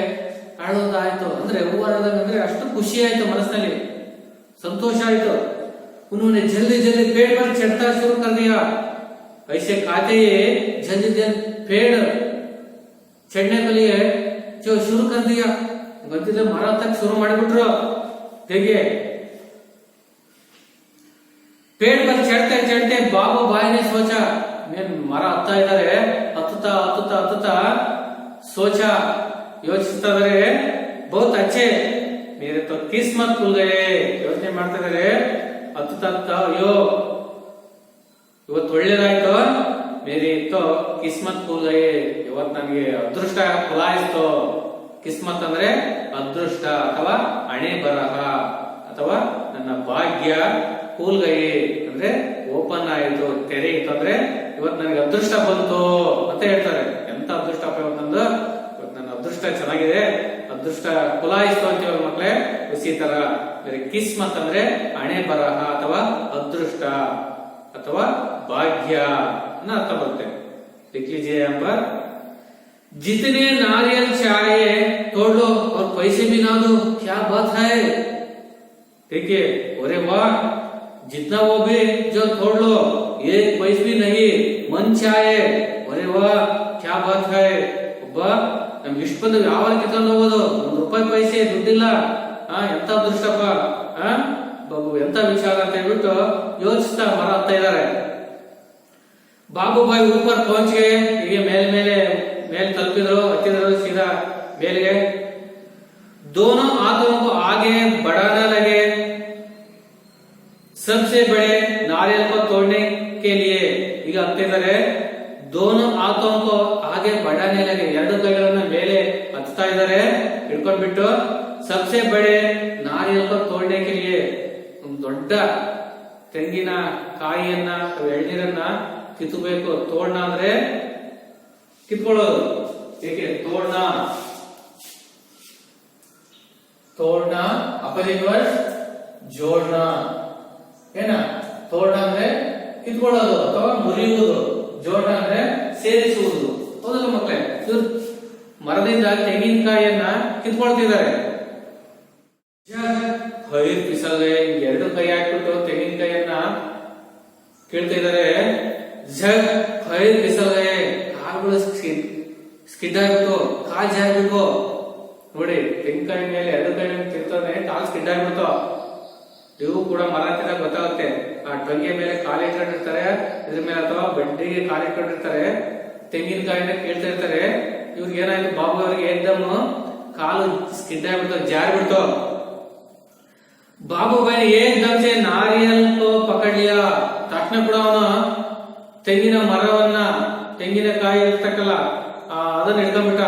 ಅಳೋದಾಯ್ತು ಅಂದ್ರೆ ಹೂ ಅರಳಿದಂಗೆ ಅಂದ್ರೆ ಅಷ್ಟು ಖುಷಿ ಆಯ್ತು ಮನಸ್ಸಿನಲ್ಲಿ, संतोष आयतो। उन्होंने जल्दी जल्दी पेड़ पर चढ़ना शुरू कर दिया। ऐसे खाते ही जल्दी जल्दी पेड़ चढ़ने के लिए जो शुरू कर दिया, गति मर तक शुरू ಮಾಡಿಬಿಟ್ರು। देखिए पेड़ पर चढ़ते चढ़ते बाबू भाई ने सोचा, मैं मर हत्ता इदारे हत्ता हत्ता हत्ता सोचा, ಯೋಚಿಸ್ತಾ ಇದಾರೆ, बहुत अच्छे मेरे तो किस्मत खुल गए। ಯೋಚನೆ ಮಾಡ್ತಾ ಇದಾರೆ, ಹತ್ತುತ್ತ ಅಯ್ಯೋ ಇವತ್ತು ಒಳ್ಳೇದಾಯ್ತು, ಮೇರಿ तो किस्मत खुल गए, ಇವತ್ತು ನನಗೆ ಅದೃಷ್ಟ ಫಲಾಯಿಸ್ತು। ಕಿಸ್ಮತ್ ಅಂದ್ರೆ ಅದೃಷ್ಟ ಅಥವಾ ಹಣೆ ಬರಹ ಅಥವಾ ನನ್ನ ಭಾಗ್ಯ ಕೂಲ್ ಗೈ ಅಂದ್ರೆ ಓಪನ್ ಆಯಿತು, ತೆರೆ ಇತ್ತು ಅಂದ್ರೆ ಇವತ್ತು ನನಗೆ ಅದೃಷ್ಟ ಬಂತು ಅಂತ ಹೇಳ್ತಾರೆ। ಎಂತ ಅದೃಷ್ಟಪ್ಪ ಇವತ್ತೊಂದು, ಇವತ್ತು ನನ್ನ ಅದೃಷ್ಟ ಚೆನ್ನಾಗಿದೆ, ಅದೃಷ್ಟ ಕುಲಾಯಿಸ್ತು ಅಂತೀವಲ್ಲ ಮಕ್ಕಳೇ, ಉಸಿ ತರ ಕಿಸ್ಮತ್ ಅಂದ್ರೆ ಹಣೆ ಬರಹ ಅಥವಾ ಅದೃಷ್ಟ ಅಥವಾ ಭಾಗ್ಯ ಅನ್ನೋ ಅರ್ಥ ಬರುತ್ತೆ। लिख लीजिए यहाँ पर, जितने नारियल चाहिए तोड़ लो और पैसे भी ना दो, क्या बात है। ठीक है, अरे वाह, जितना वो भी जो तोड़ लो, एक पैसे भी नहीं, मन चाहिए, अरे वाह क्या बात है। ಒಬ್ಬ ನಮ್ಗೆ ಇಷ್ಟ ಬಂದು ಯಾವಾಗ ಕಿತ್ಕೊಂಡು ಹೋಗೋದು, ಒಂದು ರೂಪಾಯಿ ಪೈಸೆ ದುಡ್ಡಿಲ್ಲ, ಎಂತ ಅದೃಷ್ಟಪ್ಪ, ಬಾಬು ಎಂತ ವಿಚಾರ ಅಂತ ಹೇಳ್ಬಿಟ್ಟು ಯೋಚಿಸ್ತಾ ಮರ ಹತ್ತಾ ಇದ್ದಾರೆ। बाबू भाई ऊपर पहुंच गए, ये मेल तलपिದ್ರು, हत्तिದ್ರು सीधा मेल गए। दोनों हाथों को आगे बढ़ाने लगे सबसे बड़े नारियल को तोड़ने के लिए। ಈಗ ಹತ್ತಿದ್ದಾರೆ, दोनों हाथों को आगे बढ़ाने लगे, ಎರಡು ಕೈಗಳನ್ನ ಮೇಲೆ ಹತ್ತಾ ಇದ್ದಾರೆ ಹಿಡ್ಕೊಂಡ್ಬಿಟ್ಟು। सबसे बड़े नारियल को तोड़ने के लिए, ಒಂದು ದೊಡ್ಡ ತೆಂಗಿನ ಕಾಯಿಯನ್ನ ಎಳ್ನೀರನ್ನ ಕಿತ್ತಬೇಕು। ತೋಡ್ನ ಅಂದ್ರೆ ಕಿತ್ಕೊಳ್ಳೋದು, ಏಕೆ ತೋಡ್ನ, ತೋಡ್ನ ಅಪೋಸಿಟ್ ವರ್ಡ್ ಜೋಡ್ನ, ಏನ ತೋಡ್ನ ಅಂದ್ರೆ ಕಿತ್ಕೊಳ್ಳೋದು ಅಥವಾ ಮುರಿಯುವುದು, ಜೋಡ್ನ ಅಂದ್ರೆ ಸೇರಿಸುವುದು, ಹೌದಲ್ಲ ಮಕ್ಕಳೇ। ಇವರು ಮರದಿಂದ ತೆಂಗಿನಕಾಯಿಯನ್ನ ಕಿತ್ಕೊಳ್ತಿದ್ದಾರೆ। ಹೈರ್ ಪಿಸಲ್ಗೆ ಎರಡು ಕೈ ಹಾಕ್ಬಿಟ್ಟು ತೆಂಗಿನಕಾಯಿಯನ್ನ ಕೇಳ್ತಾ ಇದ್ದಾರೆ। जग फैर फिसल गए, ಕಾಲುಗಳು ಸ್ಕಿಡ್ ಆಗ್ಬಿಟ್ಟು, ಕಾಲ್ ಜಾರ್ಬಿಟ್ಟು, ನೋಡಿ ತೆಂಗಿನಕಾಯಿ ಮೇಲೆ ಎರಡು ಕೈ ತಿರ್ತಾನೆ, ಕಾಲ್ ಸ್ಕಿಡ್ ಆಗ್ಬಿಟ್ಟು। ಇವು ಕೂಡ ಮರ ಹತ್ತಿದಾಗ ಗೊತ್ತಾಗುತ್ತೆ, ಆ ಟೊಂಗೆ ಮೇಲೆ ಕಾಲು ಇಟ್ಕೊಂಡಿರ್ತಾರೆ, ಇದ್ರ ಮೇಲೆ ಅಥವಾ ಬಡ್ಡಿಗೆ ಕಾಲು ಇಟ್ಕೊಂಡಿರ್ತಾರೆ, ತೆಂಗಿನಕಾಯಿನ ಕೇಳ್ತಾ ಇರ್ತಾರೆ। ಇವ್ರಿಗೆ ಏನಾಯ್ತು, ಬಾಬು ಅವರಿಗೆ ಏಕ್ದಮ್ ಕಾಲು ಸ್ಕಿಡ್ ಆಗ್ಬಿಟ್ಟು, ಜಾರ್ಬಿಡ್ತು। बाबू भाई ने एकदम से नारियल को पकड़ लिया, तक्षण ಕೂಡ ಅವನು ತೆಂಗಿನ ಮರವನ್ನ, ತೆಂಗಿನಕಾಯಿ ಇರ್ತಕ್ಕಲ್ಲ ಅದನ್ನ ಹಿಡ್ಕೊಂಡ್ಬಿಟ್ಟ।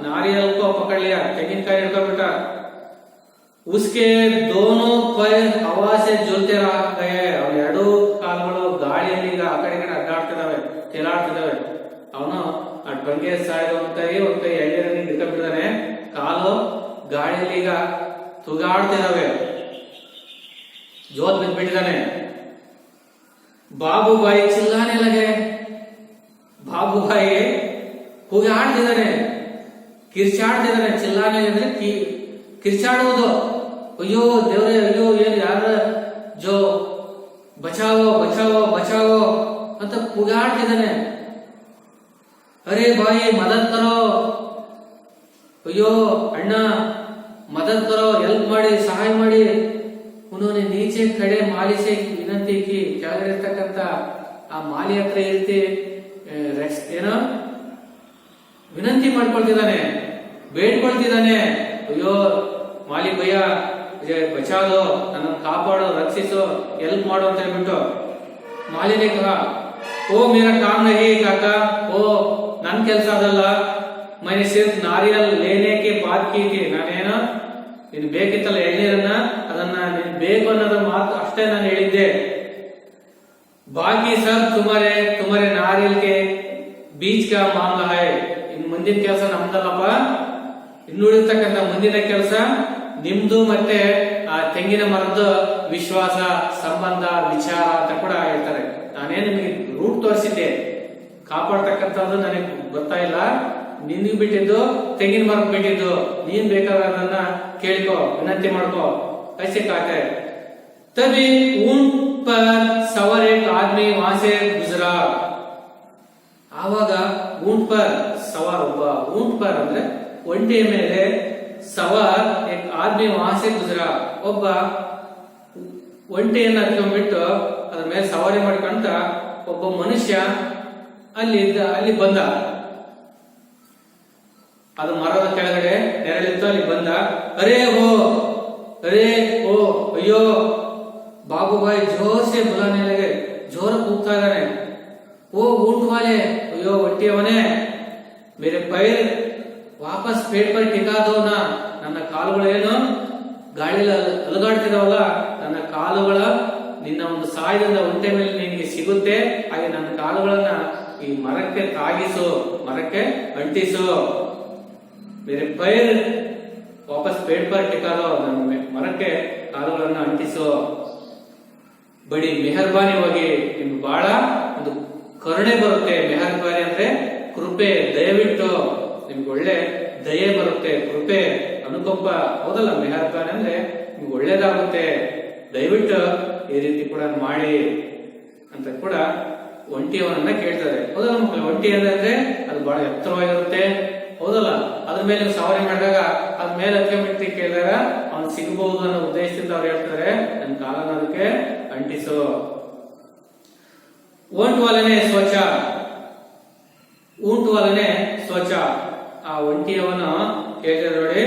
नारियल को पकड़ लिया, ತೆಂಗಿನಕಾಯಿ ಹಿಡ್ಕೊಂಡ್ಬಿಟ್ಟ। उसके दोनों पैर हवा से झूलते रह गए, ಅವನ ಎರಡು ಕಾಲುಗಳು ಗಾಳಿಯಲ್ಲಿ ಈಗ ಆ ಕಡೆ ಈ ಕಡೆ ಅಡ್ಡಾಡ್ತಿದಾವೆ, ತೇಲಾಡ್ತಿದಾವೆ। ಅವನು ಆ ಟೊಂಗೆ ಸಾಯ್ದು ಒಂದ್ ಕೈ ಎಳ್ನೀರನ್ನ ಹಿಡ್ಕೊಂಡ್ಬಿಟ್ಟಿದ್ದಾನೆ, ಕಾಲು ಗಾಳಿಯಲ್ಲಿ ಈಗ ತೂಗಾಡ್ತಿದಾವೆ, ಜೋತ್ ಬಿದ್ಬಿಟ್ಟಿದ್ದಾನೆ। बाबू भाई चिल्लाने लगे, बाबू भाई ಕೂಗಾಡ್ತಿದ್ದಾನೆ, ಕಿರ್ಚಾಡ್ತಿದ್ದಾನೆ। ಚಿಲ್ಲಾನೆ ಅಂದ್ರೆ ಕಿರ್ಚಾಡುವುದು, ಅಯ್ಯೋ ದೇವ್ರೆ, ಅಯ್ಯೋ ಏನು ಯಾರ ಜೋ ಬಚಾವೋ ಬಚಾವೋ ಬಚಾವೋ ಅಂತ ಕೂಗಾಡ್ತಿದ್ದಾನೆ। ಅರೆ ಬಾಯಿ ಮದದ್ ಕರೋ, ಅಯ್ಯೋ ಅಣ್ಣ ಮದದ್ ಕರೋ, ಹೆಲ್ಪ್ ಮಾಡಿ, ಸಹಾಯ ಮಾಡಿ। उन्होंने नीचे खड़े माली से विनंती की, ಕೆಳಗಿರ್ತಕ್ಕಂತ ಆ ಮಾಲಿ ಹತ್ರ ಇರ್ತಿ ಏನೋ ವಿನಂತಿ ಮಾಡ್ಕೊಳ್ತಿದ್ದಾನೆ, ಬೇಡ್ಕೊಳ್ತಿದ್ದಾನೆ, ಅಯ್ಯೋ ಮಾಲಿ ಭಯ್ಯ ಬಚಾದೋ, ನನ್ನ ಕಾಪಾಡೋ, ರಕ್ಷಿಸೋ, ಹೆಲ್ಪ್ ಮಾಡೋ ಅಂತ ಹೇಳ್ಬಿಟ್ಟು। माली ने कहा वो मेरा काम नहीं काका, वो नन ಕೆಲಸ ಅದಲ್ಲ, मैंने सिर्फ नारियल लेने के बात की थी, ನಾನೇನು ನೀನು ಬೇಕಿತ್ತಲ್ಲ ಎಳ್ನೀರನ್ನ, ಅದನ್ನ ನೀನು ಬೇಕು ಅನ್ನೋದು ಮಾತು ಅಷ್ಟೇ ನಾನು ಹೇಳಿದ್ದೆ. ಬಾಕಿ सब तुम्हारे तुम्हारे नारियल के बीज का मामला है. ಇನ್ನು ಮುಂದಿನ ಕೆಲಸ ನಮ್ದಲ್ಲಪ್ಪ, ಇನ್ನುಳಿರ್ತಕ್ಕಂಥ ಮುಂದಿನ ಕೆಲಸ ನಿಮ್ದು ಮತ್ತೆ ಆ ತೆಂಗಿನ ಮರದ ವಿಶ್ವಾಸ, ಸಂಬಂಧ, ವಿಚಾರ ಅಂತ ಕೂಡ ಹೇಳ್ತಾರೆ. ನಾನೇ ನಿಮಗೆ ರೂಟ್ ತೋರಿಸಿದ್ದೆ, ಕಾಪಾಡ್ತಕ್ಕಂಥದ್ದು ನನಗೆ ಗೊತ್ತಾಯಿಲ್ಲ, ನಿನ್ಗೆ ಬಿಟ್ಟಿದ್ದು ತೆಂಗಿನ ಮರದ ಬಿಟ್ಟಿದ್ದು, ನೀನ್ ಬೇಕಾದನ್ನ ಕೇಳ್ಕೊ, ವಿನಂತಿ ಮಾಡ್ಕೋ, ಐಸೆ ಕಾಕೆ. तभी ऊंट पर सवार एक आदमी वहां से गुजरा. ಆವಾಗ ऊंट पर सवार ಒಬ್ಬ, ऊंट पर ಅಂದ್ರೆ ಒಂಟೆಯ ಮೇಲೆ ಸವಾರ್ एक आदमी वहां से गुजरा, ಒಬ್ಬ ಒಂಟೆಯನ್ನ ಹತ್ಕೊಂಡ್ಬಿಟ್ಟು ಅದ್ರ ಮೇಲೆ ಸವಾರಿ ಮಾಡ್ಕೊಂತ ಒಬ್ಬ ಮನುಷ್ಯ ಅಲ್ಲಿ ಬಂದ. ಅದು ಮರದ ಕೆಳಗಡೆ ನೆರಳಿತ್ತು, ಅಲ್ಲಿ ಬಂದ. ಅರೇ ಓ ಅಯ್ಯೋ, बाबू भाई जोर से बुलाने लगे, जोर ಕೂಗ್ತಾ ಇದ್ದಾನೆ. ಓ ऊंट वाले, ಅಯ್ಯೋ ಒಂಟಿಯವನೇ, मेरे पैर वापस पेट पर टिका दो ना. ನನ್ನ ಕಾಲುಗಳೇನು ಗಾಳಿಯಲ್ಲಿ ಅಲುಗಾಡ್ತಿದಾವಲ್ಲ, ನನ್ನ ಕಾಲುಗಳ ನಿನ್ನ ಒಂದು ಸಹಾಯದಿಂದ ಒಂಟೆ ಮೇಲೆ ನಿನಗೆ ಸಿಗುತ್ತೆ, ಹಾಗೆ ನನ್ನ ಕಾಲುಗಳನ್ನ ಈ ಮರಕ್ಕೆ ತಾಗಿಸು, ಮರಕ್ಕೆ ಅಂಟಿಸು. मेरे पैर वापस पेट पर टिका दो, ನನ್ನ ಮರಕ್ಕೆ ಕಾಲುಗಳನ್ನ ಅಂಟಿಸು. ಬಡಿ ಮೆಹರ್ಬಾನಿ ಹೋಗಿ, ನಿಮ್ಗೆ ಬಹಳ ಒಂದು ಕರುಣೆ ಬರುತ್ತೆ. ಮೆಹರ್ಬಾನಿ ಅಂದ್ರೆ ಕೃಪೆ, ದಯವಿಟ್ಟು ನಿಮ್ಗೆ ಒಳ್ಳೆ ದಯೆ ಬರುತ್ತೆ, ಕೃಪೆ, ಅನುಕಂಪ, ಹೌದಲ್ಲ? ಮೆಹರ್ಬಾನಿ ಅಂದ್ರೆ ನಿಮ್ಗೆ ಒಳ್ಳೇದಾಗುತ್ತೆ, ದಯವಿಟ್ಟು ಈ ರೀತಿ ಕೂಡ ಮಾಡಿ ಅಂತ ಕೂಡ ಒಂಟಿಯವನನ್ನ ಕೇಳ್ತಾರೆ. ಹೌದಲ್ಲ ಮಕ್ಕಳು? ಒಂಟಿ ಅಂದ್ರೆ ಅದು ಬಹಳ ಎತ್ತರವಾಗಿರುತ್ತೆ, ಹೌದಲ್ಲ? ಅದ್ರ ಮೇಲೆ ನೀವು ಸವಾರಿ ಮಾಡಿದಾಗ ಅದ್ರ ಮೇಲೆ ಹತ್ಕೊಂಡ್ಬಿಟ್ಟು ಕೇಳಿದಾಗ ಅವ್ನು ಸಿಗಬಹುದು ಅನ್ನೋ ಉದ್ದೇಶದಿಂದ ಅವ್ರು ಹೇಳ್ತಾರೆ, ನನ್ನ ಕಾಲನ ಅದಕ್ಕೆ ಅಂಟಿಸು. ऊंट वाले ने सोचा, ಆ ಒಂಟಿಯವನು ಕೇಳಿದ್ರೆ ನೋಡಿ,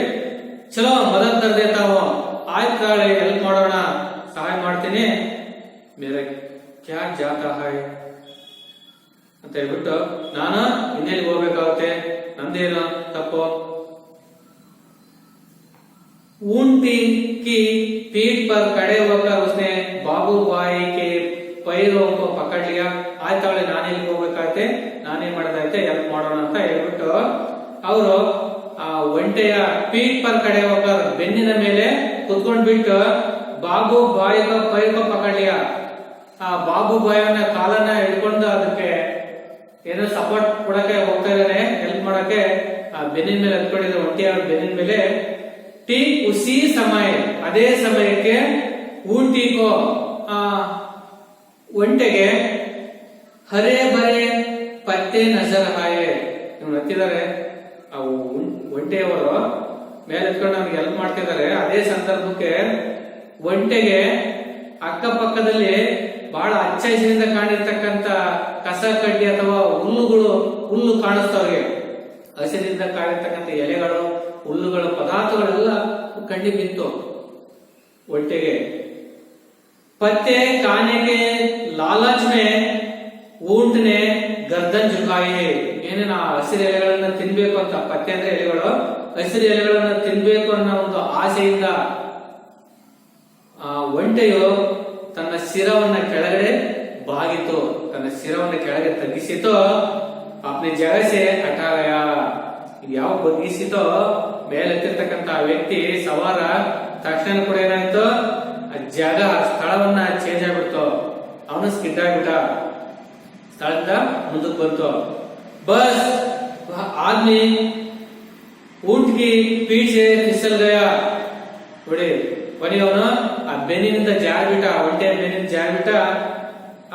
ಚಲೋ ಮದದ್ ಕರ್ ದೇತಾ ಹೂ, ಆಯ್ತು ತಾಳೆ, ಹೆಲ್ಪ್ ಮಾಡೋಣ, ಸಹಾಯ ಮಾಡ್ತೀನಿ, ಮೇರೆ ಕ್ಯಾ ಜಾತಾ ಹೈ ಅಂತ ಹೇಳ್ಬಿಟ್ಟು, ನಾನು ಇನ್ನೆಲ್ಲಿ ಹೋಗ್ಬೇಕಾಗುತ್ತೆ, ನಂದೇನು ತಪ್ಪು. ऊंटी की पीठ पर खड़े होकर उसने बाबू भाई के पैरों को पकड़ लिया. ಆಯ್ತಾಳೆ, ನಾನೆಲ್ಲಿ ಹೋಗ್ಬೇಕಾಗತ್ತೆ, ನಾನೇನ್ ಮಾಡೋದೈತೆ, ಹೆಲ್ಪ್ ಮಾಡೋಣ ಅಂತ ಹೇಳ್ಬಿಟ್ಟು ಅವರು ಆ ಒಂಟೆಯ ಪೀಠ್ ಪರ್ ಕಡೆ ಹೋಗರ್, ಬೆನ್ನಿನ ಮೇಲೆ ಕುತ್ಕೊಂಡ್ಬಿಟ್ಟು ಬಾಬು ಬಾಯಿ ಪೈಕೋ ಪಕಡ್ಲಿಯ, ಆ ಬಾಬು ಬಾಯನ್ನ ಕಾಲನ್ನ ಹಿಡ್ಕೊಂಡು ಅದಕ್ಕೆ ಏನೋ ಸಪೋರ್ಟ್ ಕೊಡಕ್ಕೆ ಹೋಗ್ತಾ ಇದ್ದಾನೆ, ಹೆಲ್ಪ್ ಮಾಡಕ್ಕೆ. ಆ ಬೆನ್ನಿನ ಮೇಲೆ ಹತ್ಕೊಂಡಿದ್ದ ಒಂಟಿಯ ಬೆನ್ನಿನ ಮೇಲೆ. ठीक उसी समय, ಅದೇ ಸಮಯಕ್ಕೆ ಊಂಟಿಗೋ, ಒಂಟೆಗೆ ಹರೇ ಬರೇ ಪತ್ತೆ ನಜರ್ ಹಾಯೆ. ಇವ್ರು ಹತ್ತಿದ್ದಾರೆ, ಆ ಒಂಟೆಯವರು ಮೇಲೆ ಹತ್ಕೊಂಡು ನಮ್ಗೆ ಹೆಲ್ಪ್ ಮಾಡ್ತಿದ್ದಾರೆ. ಅದೇ ಸಂದರ್ಭಕ್ಕೆ ಒಂಟೆಗೆ ಅಕ್ಕಪಕ್ಕದಲ್ಲಿ ಬಹಳ ಹಚ್ಚ ಹಸಿರಿಂದ ಕಾಣಿರ್ತಕ್ಕಂಥ ಕಸ ಕಡ್ಡಿ ಅಥವಾ ಹುಲ್ಲು ಕಾಣಿಸ್ತವ್ರಿಗೆ. ಹಸಿರಿಂದ ಕಾಣಿರ್ತಕ್ಕಂಥ ಎಲೆಗಳು, ಹುಲ್ಲುಗಳ ಪದಾರ್ಥಗಳೆಲ್ಲ ಕಣ್ಣಿ ಬಿತ್ತು ಒಂಟೆಗೆ. पत्ते खाने के लालच में ऊंट ने गर्दन झुकाई. ಏನೇನ ಹಸಿರು ಎಲೆಗಳನ್ನ ತಿನ್ಬೇಕು ಅಂತ, ಪತ್ತೆ ಅಂದ್ರೆ ಎಲೆಗಳು, ಹಸಿರು ಎಲೆಗಳನ್ನ ತಿನ್ಬೇಕು ಅನ್ನೋ ಒಂದು ಆಸೆಯಿಂದ ಆ ಒಂಟೆಯು ತನ್ನ ಶಿರವನ್ನ ಕೆಳಗಡೆ ಬಾಗಿತು, ತನ್ನ ಶಿರವನ್ನ ಕೆಳಗೆ ತಗ್ಗಿಸಿತು. अपने जगह से हटा गया. ಯಾವ ಬಗ್ಗಿಸಿತೋ ಮೇಲೆತ್ತಿರ್ತಕ್ಕಂಥ ವ್ಯಕ್ತಿ ಸವಾರ ತಕ್ಷಣ ಕೂಡ ಏನಾಯ್ತು, ಜಾಗ ಸ್ಥಳವನ್ನ ಚೇಂಜ್ ಆಗ್ಬಿಡ್ತು. ಅವನು ಸ್ಕಿಡ್ ಆಗ್ಬಿಟ್ಟ, ಸ್ಥಳದಿಂದ ಮುಂದಕ್ಕೆ ಬಂತು. ಬಸ್ ಆದ್ಮಿ ऊंट की पीठ से फिसल गया. ನೋಡಿ ಕೊನೆಯವನು ಆ ಬೆನ್ನಿನಿಂದ ಜಾರ್ಬಿಟ್ಟ, ಒಂಟೆಯ ಬೆನ್ನಿನಿಂದ ಜಾರ್ಬಿಟ್ಟ.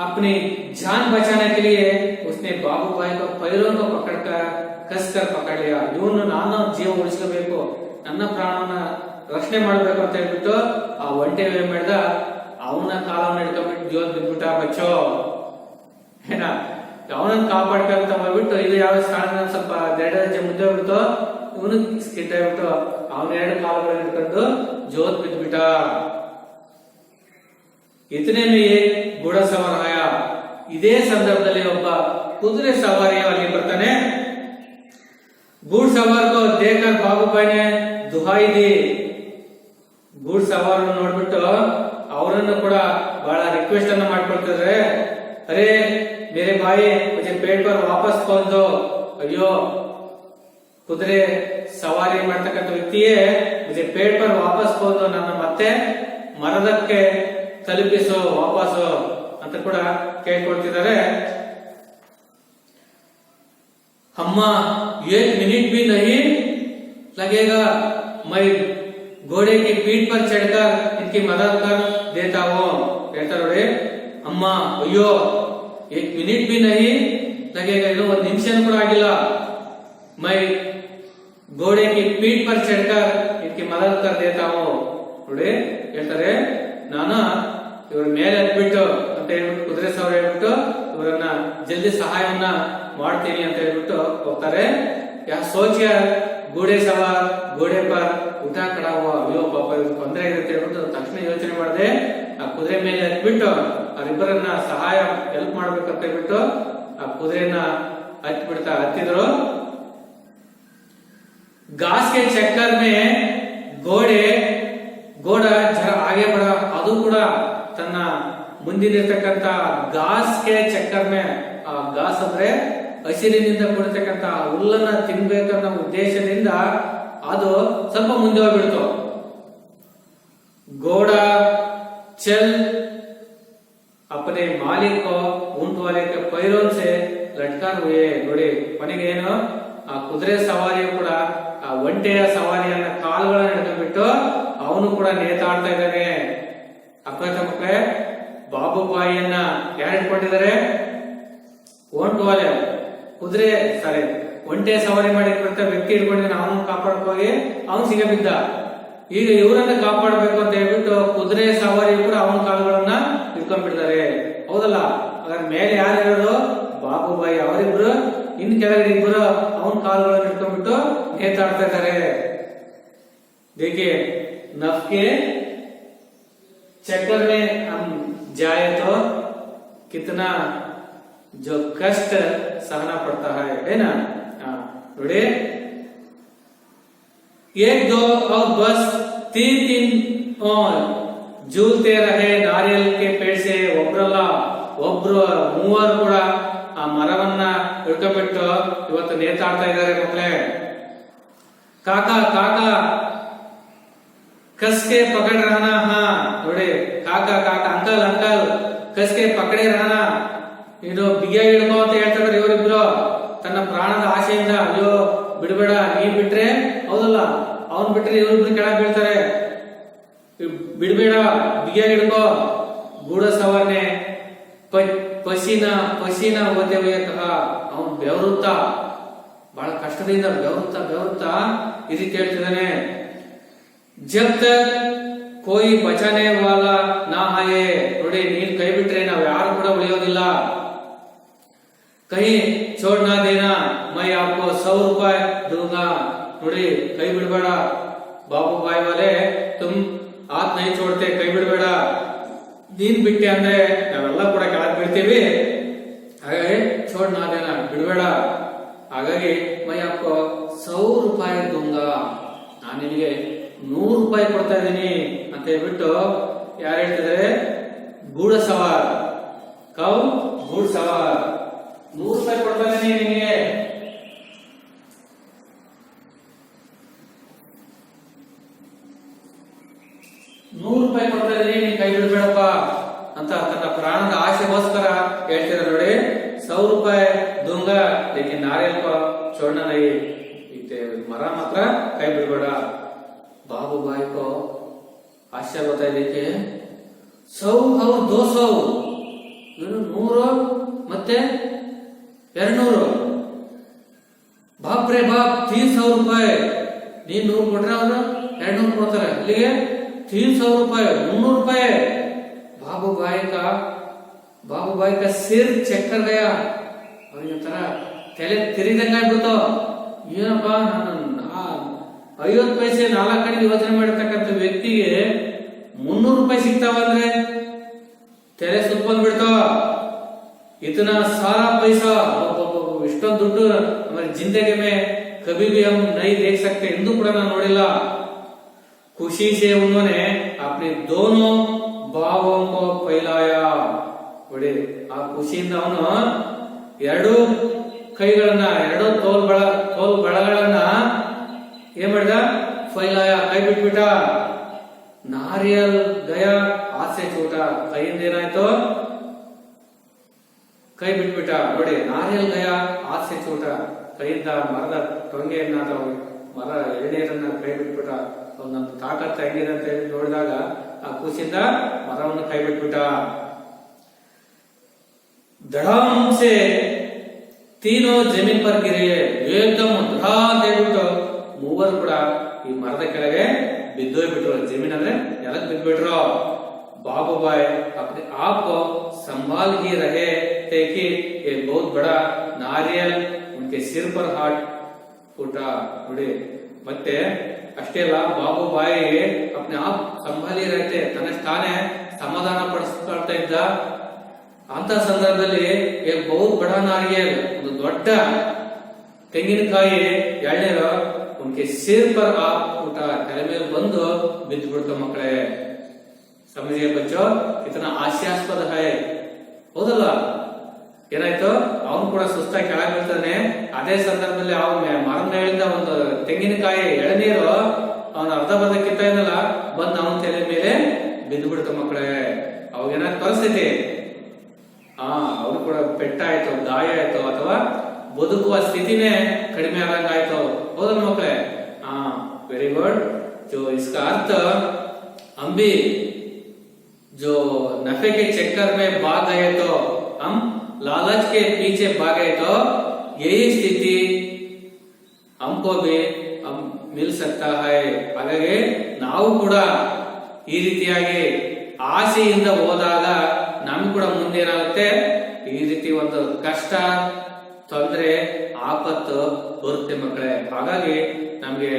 अपनी जान बचाने के लिए उसने बाबू भाई को पैरों को पकड़कर कसकर पकड़ लिया. ಇವನು ನಾನು ಜೀವ ಉಳಿಸ್ಕೋಬೇಕು, ನನ್ನ ಪ್ರಾಣವನ್ನ ರಕ್ಷಣೆ ಮಾಡ್ಬೇಕು ಅಂತ ಹೇಳ್ಬಿಟ್ಟು ಆ ಒಂಟೆ ಏನ್ ಮಾಡ್ದ, ಅವನ ಕಾಲವನ್ನು ಹಿಡ್ಕೊಂಡ್ಬಿಟ್ಟು ಜೀವ ಬಿದ್ಬಿಟ್ಟ. ಬಚ್ಚೋ ಏನ ಅವನನ್ನ ಕಾಪಾಡ್ಬೇಕಂತ ಹೋಗ್ಬಿಟ್ಟು ಇದು ಯಾವ ಸ್ಥಾನ ಸ್ವಲ್ಪ 2 ಹೆಜ್ಜೆ ಮುಂದೆ ಹೋಗ್ಬಿಟ್ಟು ಇವನು ಸ್ಕಿಡ್ ಆಗ್ಬಿಟ್ಟು ಅವನ 2 ಕಾಲುಗಳನ್ನು ಹಿಡ್ಕೊಂಡು ಜೋತ್ ಬಿದ್ಬಿಟ್ಟ. इतने में ये घोड़ा सवार आया. ಇದೇ ಸಂದರ್ಭದಲ್ಲಿ ಒಬ್ಬ ಕುದುರೆ ಸವಾರಿ ಅಲ್ಲಿ ಬರ್ತಾನೆ. घुड़ सवार को देखकर बाबूबाई ने दुहाई दी. घुड़ सवार ನೋಡ್ಬಿಟ್ಟು ಅವರನ್ನು ಕೂಡ ಬಹಳ ರಿಕ್ವೆಸ್ಟ್ ಅನ್ನು ಮಾಡ್ಕೊಳ್ತಿದ್ರೆ, ಅರೆ ಮೇರೆ ಬಾಯಿ ಮುझे पेड़ पर वापस पहुंच दो. ಅಯ್ಯೋ ಕುದುರೆ ಸವಾರಿ ಮಾಡ್ತಕ್ಕಂಥ ವ್ಯಕ್ತಿಯೇ ಮುझे पेड़ पर वापस पहुंच दो, ನನ್ನ ಮತ್ತೆ ಮರದಕ್ಕೆ ತಲುಪಿಸೋ ವಾಪಸ್ ಅಂತ ಕೂಡ ಕೇಳ್ಕೊಳ್ತಿದ್ದಾರೆ. अम्मा 1 मिनट भी नहीं लगेगा, मैं घोड़े की पीठ पर चढ़कर इनकी मदद कर देता हूँ. कहता रे अम्मा अयो 1 मिनट भी नहीं लगेगा, इन्हों 1 निमिष ಕೂಡ ಆಗಿಲ್ಲ. मैं घोड़े की पीठ पर चढ़कर इनकी मदद कर देता हूँ. ನೋಡಿ ಹೇಳ್ತಾರೆ, ನಾನು ಇವರ ಮೇಲೆ ಹತ್ಬಿಟ್ಟು ಅಂತ ಹೇಳ್ಬಿಟ್ಟು ಕುದುರೆ ಸವಾರಿ ಹೇಳ್ಬಿಟ್ಟು ಇವರನ್ನ ಜಲ್ದಿ ಸಹಾಯವನ್ನ ಮಾಡ್ತೀನಿ ಅಂತ ಹೇಳ್ಬಿಟ್ಟು ಹೋಗ್ತಾರೆ. ಯಾ ಸೋಚಿಯ ಗೋಡೆ ಸವಾರ್ ಗೋಡೆ ಪರ್ ಊಟ ಕಡಾವ, ಅಯ್ಯೋ ಪಾಪ ಇವ್ರಿಗೆ ತೊಂದರೆ ಇದೆ ಅಂತ ಹೇಳ್ಬಿಟ್ಟು ತಕ್ಷಣ ಯೋಚನೆ ಮಾಡಿದೆ, ಆ ಕುದುರೆ ಮೇಲೆ ಹತ್ಬಿಟ್ಟು ಅವರಿಬ್ಬರನ್ನ ಸಹಾಯ ಹೆಲ್ಪ್ ಮಾಡ್ಬೇಕಂತ ಹೇಳ್ಬಿಟ್ಟು ಆ ಕುದುರೆನ ಹತ್ತಿದ್ರು. घास के चक्कर में ಗೋಡ ಜರ ಆಗೆ ಬಡ, ಅದು ಕೂಡ ತನ್ನ ಮುಂದಿರತಕ್ಕಂತ ಘಾಸ್ ಕೆ ಚಕ್ಕರ್ ಮೇ, ಆ ಘಾಸ್ ಅಂದ್ರೆ ಹಸಿರಿನಿಂದ ಕೂಡಿರ್ತಕ್ಕಂತ ಹುಲ್ಲನ್ನ ತಿನ್ಬೇಕನ್ನೋ ಉದ್ದೇಶದಿಂದ ಅದು ಸ್ವಲ್ಪ ಮುಂದೆ ಹೋಗ್ಬಿಡ್ತು. ಗೋಡ ಚಲ್ अपने मालिक को ऊंट वाले के पैरों से लटका हुए. ನೋಡಿ ಕೊನೆಗೆ ಏನು, ಆ ಕುದುರೆ ಸವಾರಿಯು ಕೂಡ ಆ ಒಂಟೆಯ ಸವಾರಿಯನ್ನ ಕಾಲುಗಳನ್ನ ಹಿಡ್ಕೊಂಡ್ಬಿಟ್ಟು ಅವನು ಕೂಡ ನೇತಾಡ್ತಾ ಇದ್ದಾನೆ. ಅಕ್ಕತ ಮಕ್ಕಳೇ, ಬಾಬುಬಾಯಿಯನ್ನ ಯಾರು ಇಟ್ಕೊಂಡಿದ್ದಾರೆ? ಓಂಟುವಾಲೆ ಕುದುರೆ ಸಾರಿ ಒಂಟೆ ಸವಾರಿ ಮಾಡಿರ್ತಕ್ಕಂಥ ವ್ಯಕ್ತಿ ಇಟ್ಕೊಂಡಿದ್ದಾನೆ. ಅವನು ಕಾಪಾಡ್ಕೋಗಿ ಅವನು ಸಿಗಬಿದ್ದ. ಈಗ ಇವರನ್ನ ಕಾಪಾಡಬೇಕು ಅಂತ ಹೇಳ್ಬಿಟ್ಟು ಕುದುರೆ ಸವಾರಿ ಕೂಡ ಅವನ ಕಾಲುಗಳನ್ನ ಇಟ್ಕೊಂಡ್ಬಿಡ್ತಾರೆ. ಹೌದಲ್ಲ? ಅದರ ಮೇಲೆ ಯಾರಿರೋದು? ಬಾಬುಬಾಯಿ. ಅವರಿಬ್ರು ಇನ್ ಕೆಳಗಡೆ ಇಬ್ಬರು ಅವನ ಕಾಲುಗಳನ್ನು ಇಟ್ಕೊಂಡ್ಬಿಟ್ಟು ನೇತಾಡ್ತಾ ಇದ್ದಾರೆ. देखिए नफ के चक्कर में हम जाए तो कितना जो कष्ट सहना पड़ता है ना. ನೋಡಿ, 1 2 और बस 3 और झूलते रहे नारियल के पेड़ से. ಒಬ್ರಲ್ಲ ಒಬ್ರು ಮೂವರು ಕೂಡ ಆ ಮರವನ್ನ ಹಿಡ್ಕೊಂಡ್ಬಿಟ್ಟು ಇವತ್ತು ನೇತಾಡ್ತಾ ಇದ್ದಾರೆ ಮಕ್ಕಳೇ. ಕಾಕಾ ಕಾಕಾ कसके पकड़ रहना. हाँ ನೋಡಿ, ಕಾಕಾ ಕಾಕಾ ಅಂಕಲ್ ಅಂಕಲ್ ಕಸ್ಕೆ ಪಕಡೆ ರಹನಾ, ಇದು ಬಿಗಿಯಾಗಿ ಹಿಡ್ಕೋ ಅಂತ ಹೇಳ್ತಾರೆ ಇವರಿಬ್ರು ತನ್ನ ಪ್ರಾಣದ ಆಸೆಯಿಂದ. ಅಯ್ಯೋ ಬಿಡಬೇಡ, ನೀ ಬಿಟ್ರೆ, ಹೌದಲ್ಲ, ಅವನ್ ಬಿಟ್ರೆ ಇವರಿಬ್ರು ಕೆಳಗೆ ಬೀಳ್ತಾರೆ, ಬಿಡಬೇಡ, ಬಿಗಿಯಾಗಿ ಹಿಡ್ಕೋ. ಗೂಢ ಸವಾರನೆ ಪಸೀನಾ ಪಸೀನಾ ಹೋದೆ ಹುಯೇ ಕಹಾ. ಅವನ್ ಬೆವರುತ್ತಾ, ಬಹಳ ಕಷ್ಟದಿಂದ ಬೆವರುತ್ತಾ ಈ ರೀತಿ ಹೇಳ್ತಿದ್ದಾನೆ. जब तक कोई बचाने वाला ना आए. ನೋಡಿ, ನೀನ್ ಕೈ ಬಿಟ್ರೆ ನಾವ್ ಯಾರು ಕೂಡ ಉಳಿಯೋದಿಲ್ಲ. कहीं छोड़ ना देना, मैं आपको 100 रुपए दूंगा. ನೋಡಿ, ಕೈ ಬಿಡಬೇಡ ಬಾಬುಬಾಯಿ ವಾಲೆ, ತುಮ್ ಹಾತ್ ನೈ छोड़ते, ಕೈ ಬಿಡಬೇಡ. ನೀನ್ ಬಿಟ್ಟೆ ಅಂದ್ರೆ ನಾವೆಲ್ಲ ಕೂಡ ಕೆಳಗೆ ಬೀಳ್ತೀವಿ. ಹಾಗಾಗಿ छोड़ ना देना, ಬಿಡಬೇಡ. ಹಾಗಾಗಿ मैं आपको 100 रुपए दूंगा, ನಾನು ನಿನಗೆ 100 ರೂಪಾಯಿ ಕೊಡ್ತಾ ಇದ್ದೀನಿ ಅಂತ ಹೇಳ್ಬಿಟ್ಟು ಯಾರು ಹೇಳ್ತಿದ್ದಾರೆ? ಗೂಢ ಸವಾರ್ ಗೂಢ ಸವಾರ್ 100 ರೂಪಾಯಿ ಕೊಡ್ತಾ ಇದ್ದೀನಿ ನಿನಗೆ. ₹100 ಕೊಡ್ತಾ ಇದ್ದೀನಿ, ನೀನ್ ಕೈ ಬಿಡಬೇಡಪ್ಪ ಅಂತ ತನ್ನ ಪ್ರಾಣದ ಆಸೆಗೋಸ್ಕರ ಹೇಳ್ತಿದ್ದಾರೆ. ನೋಡಿ, 100 ರೂಪಾಯಿ दूंगा लेकिन नारियल को छोड़ना नहीं. मरा मात्र कई बिड़बेड़. बाबूबाई को आश्चर्य होता है. देखिए 100 और 200, 100 ಮತ್ತೆ 200. बाप रे बाप, 300 ರೂಪಾಯಿ. ನೀನ್ 100 ಕೊಟ್ರೆ ಅವರು 200 ಕೊಡ್ತಾರೆ. ಅಲ್ಲಿಗೆ 300 ರೂಪಾಯಿ, 300 ರೂಪಾಯಿ. बाबूबाई का सिर चक्कर गया. ಅವನಿಗೆ ತರ ತಲೆ ತಿರಿದಂಗಾಗ್ಬಿಟ್ಟು, ಏನಪ್ಪ ನಾನು 50 ಪೈಸೆ 4 ಕಡೆ ಯೋಚನೆ ಮಾಡಿರ್ತಕ್ಕಂಥ ವ್ಯಕ್ತಿಗೆ 300 ರೂಪಾಯಿ ಸಿಗ್ತಾವ ಅಂದ್ರೆ ತಲೆ ಸುತ್ತ ಬಂದ್ಬಿಡ್ತಾವ. इतना सारा पैसा, इष्टೊಂದು ದುಡ್ಡು हमारी जिंदगी में कभी भी हम नहीं देख सकते, इंदू ಕೂಡ ನಾನು ನೋಡಿಲ್ಲ। खुशी से उन्होंने अपने दोनों भावों को फैलाया। ನೋಡಿ ಆ ಖುಷಿಯಿಂದ ಅವನು ಎರಡು ಕೈಗಳನ್ನ, ಎರಡು ತೋಲ್ ಬಳಗಳನ್ನ ಏನ್ ಮಾಡಿದ? ಫೈಲಾಯ, ಕೈ ಬಿಟ್ಬಿಟ್ಟ। ನಾರಿಯಲ್ ಗಯ ಆಸೆ ಚೂಟ, ಕೈಯಿಂದ ಏನಾಯ್ತು? ಕೈ ಬಿಟ್ಬಿಟ್ಟ। ನೋಡಿ, ನಾರಿಯಲ್ ಗಯ ಆಸೆ ಚೂಟ, ಕೈಯಿಂದ ಮರದ ಟೊಂಗೆಯನ್ನ ಅಥವಾ ಮರ ಎಳೆನೀರನ್ನ ಕೈ ಬಿಟ್ಬಿಟ್ಟ। ಅವನೊಂದು ತಾಕತ್ತು ಹೆಂಗಿದೆ ಅಂತ ಹೇಳಿ ನೋಡಿದಾಗ ಆ ಖುಷಿಯಿಂದ ಮರವನ್ನು ಕೈ ಬಿಟ್ಬಿಟ್ಟ। धड़ाम से तीनों जमीन पर गिरे, एकदम धड़ा ಅಂತ ಹೇಳ್ಬಿಟ್ಟು ಮೂವರು ಕೂಡ ಈ ಮರದ ಕೆಳಗೆ ಬಿದ್ದೋಗ್ಬಿಟ್ರು। ಜಮೀನ್ ಅಂದ್ರೆ ನೆಲಕ್ಕೆ ಬಿದ್ಬಿಟ್ರು। बाबूभाई अपने आप को संभाल ही रहे थे कि एक बहुत बड़ा नारियल उनके सिर पर हाथ फूटा। ನೋಡಿ ಮತ್ತೆ ಅಷ್ಟೇ ಅಲ್ಲ, ಬಾಬುಬಾಯಿ अपने आप संभाल ही रहते, ತನ್ನಷ್ಟು ತಾನೇ ಸಮಾಧಾನ ಪಡಿಸ್ಕೊಳ್ತಾ ಇದ್ದ। ಅಂತ ಸಂದರ್ಭದಲ್ಲಿ ಬಹುತ್ ಬಡ ನಾರಿಯಲ್, ಒಂದು ದೊಡ್ಡ ತೆಂಗಿನಕಾಯಿ ಎಳ್ನೀರು ಉನ್ಕೆ ಸಿರ್ ಪರ್ ಊಟ ತಲೆ ಮೇಲೆ ಬಂದು ಬಿದ್ದು ಬಿಡ್ತು। ಮಕ್ಕಳೇ ಸಮझिए बच्चों, कितना हास्यास्पद है, ಹೌದಲ್ಲ? ಏನಾಯ್ತು? ಅವನು ಕೂಡ ಸುಸ್ತಾಗಿ ಕೆಳಗೆ ಬೀಳ್ತಾನೆ। ಅದೇ ಸಂದರ್ಭದಲ್ಲಿ ಅವನ ಮರದ ಮೇಲಿಂದ ಒಂದು ತೆಂಗಿನಕಾಯಿ ಎಳನೀರು ಅವನ ಅರ್ಧ ಬರ್ಧ ಕಿತ್ತ ಇದಲ್ಲ ಬಂದು ಅವನ ತಲೆ ಮೇಲೆ ಬಿದ್ದು ಬಿಡ್ತು। ಮಕ್ಕಳೇ ಅವಾಗ ಏನಾಯ್ತು ಪರಿಸ್ಥಿತಿ? ಅವ್ರು ಕೂಡ ಪೆಟ್ಟಾಯ್ತು, ಗಾಯ ಆಯ್ತು, ಅಥವಾ ಬದುಕುವ ಸ್ಥಿತಿನೇ ಕಡಿಮೆ ಆದಂಗಾಯ್ತು। ಹೌದಲ್ಲ ಮಕ್ಕಳೇ? Very good. जो इसका अर्थ, हम भी जो नफे के चक्कर में भाग गए तो, हम लालच के पीछे भागे तो यही स्थिति हमको भी हम मिल सकता है। ಹಾಗಾಗಿ ನಾವು ಕೂಡ ಈ ರೀತಿಯಾಗಿ ಆಸೆಯಿಂದ ಹೋದಾಗ ನಮ್ಗೆ ಕೂಡ ಮುಂದೆ ಏನಾಗುತ್ತೆ? ಈ ರೀತಿ ಒಂದು ಕಷ್ಟ, ತೊಂದರೆ, ಆಪತ್ತು ಬರುತ್ತೆ ಮಕ್ಕಳೇ। ಹಾಗಾಗಿ ನಮ್ಗೆ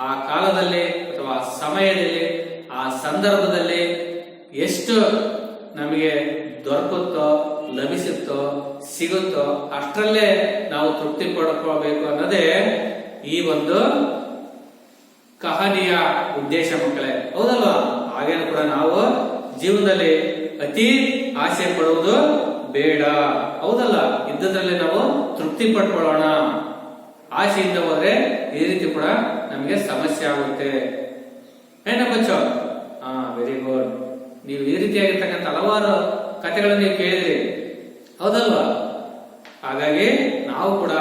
ಆ ಕಾಲದಲ್ಲಿ ಅಥವಾ ಸಮಯದಲ್ಲಿ, ಆ ಸಂದರ್ಭದಲ್ಲಿ ಎಷ್ಟು ನಮಗೆ ದೊರಕುತ್ತೋ, ಲಭಿಸುತ್ತೋ, ಸಿಗುತ್ತೋ ಅಷ್ಟರಲ್ಲೇ ನಾವು ತೃಪ್ತಿ ಪಡ್ಕೊಳ್ಬೇಕು ಅನ್ನೋದೇ ಈ ಒಂದು ಕಹಾನಿಯ ಉದ್ದೇಶ ಮಕ್ಕಳೇ, ಹೌದಲ್ವಾ? ಹಾಗೇನು ಕೂಡ ನಾವು ಜೀವನದಲ್ಲಿ ಅತಿ ಆಸೆ ಪಡುವುದು ಬೇಡ, ಹೌದಲ್ಲ? ಇದ್ದದ್ರಲ್ಲಿ ನಾವು ತೃಪ್ತಿ ಪಡ್ಕೊಳ್ಳೋಣ। ಆಸೆಯಿಂದ ಹೋದ್ರೆ ಈ ರೀತಿ ಕೂಡ ನಮಗೆ ಸಮಸ್ಯೆ ಆಗುತ್ತೆ। ಏನ ಬಚ್ಚೋ? Very good. ನೀವು ಈ ರೀತಿಯಾಗಿರ್ತಕ್ಕಂಥ ಹಲವಾರು ಕಥೆಗಳನ್ನು ನೀವು ಕೇಳಿದ್ರಿ, ಹೌದಲ್ವಾ? ಹಾಗಾಗಿ ನಾವು ಕೂಡ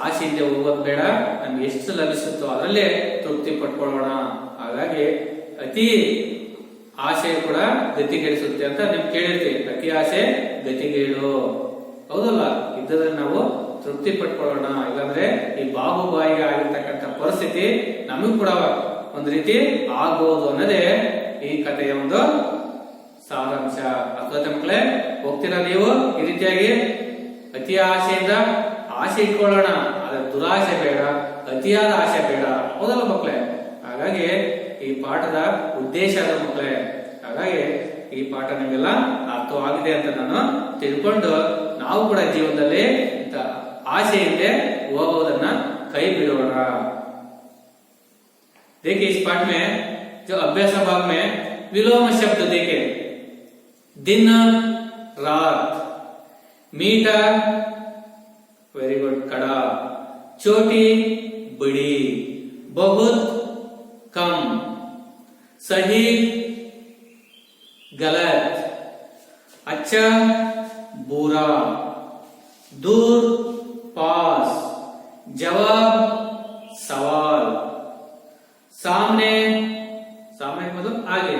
ಆಸೆಯಿಂದ ಹೋಗೋದು ಬೇಡ, ನಮ್ಗೆ ಎಷ್ಟು ಲಭಿಸುತ್ತೋ ಅದರಲ್ಲೇ ತೃಪ್ತಿ ಪಡ್ಕೊಳ್ಳೋಣ। ಹಾಗಾಗಿ ಅತಿ ಆಸೆ ಕೂಡ ಗತಿಗೇಡಿಸುತ್ತೆ ಅಂತ ನೀವು ಕೇಳಿರ್ತೀವಿ, ಅತಿ ಆಸೆ ಗತಿಗೇಡು, ಹೌದಲ್ಲ? ಇದ್ರಲ್ಲಿ ನಾವು ತೃಪ್ತಿ ಪಡ್ಕೊಳ್ಳೋಣ, ಇಲ್ಲಾಂದ್ರೆ ಈ ಬಾಬುಬಾಯಿಗೆ ಆಗಿರ್ತಕ್ಕಂಥ ಪರಿಸ್ಥಿತಿ ನಮಗೂ ಕೂಡ ಒಂದು ರೀತಿ ಆಗ್ಬೋದು ಅನ್ನೋದೇ ಈ ಕಥೆಯ ಒಂದು ಸಾರಾಂಶ। ಅರ್ಥಾತ್ ಮಕ್ಕಳೇ, ಹೋಗ್ತೀರಾ ನೀವು ಈ ರೀತಿಯಾಗಿ ಅತಿ ಆಸೆಯಿಂದ ಆಸೆ ಇಟ್ಕೊಳ್ಳೋಣ, ಆದ್ರೆ ದುರಾಸೆ ಬೇಡ, ಅತಿಯಾದ ಆಸೆ ಬೇಡ, ಹೌದಲ್ಲ ಮಕ್ಕಳೇ? ಹಾಗಾಗಿ ಈ ಪಾಠದ ಉದ್ದೇಶ ಅದ ಮಕ್ಕಳೇ। ಹಾಗಾಗಿ ಈ ಪಾಠ ನಿಮಗೆಲ್ಲ ಅರ್ಥವಾಗಿದೆ ಅಂತ ನಾನು ತಿಳ್ಕೊಂಡು ನಾವು ಕೂಡ ಜೀವನದಲ್ಲಿ ಆಸೆಯಿಂದ ಹೋಗೋದನ್ನ ಕೈ ಬಿಡೋಣ। देखिए इस पाठ में जो अभ्यास भाग में विलोम शब्द देखे, दिन रात, मीठा, वेरी गुड, कड़ा, छोटी बड़ी, बहुत कम, सही गलत, अच्छा बुरा, दूर पास, जवाब सवाल, सामने, सामने मतलब आगे,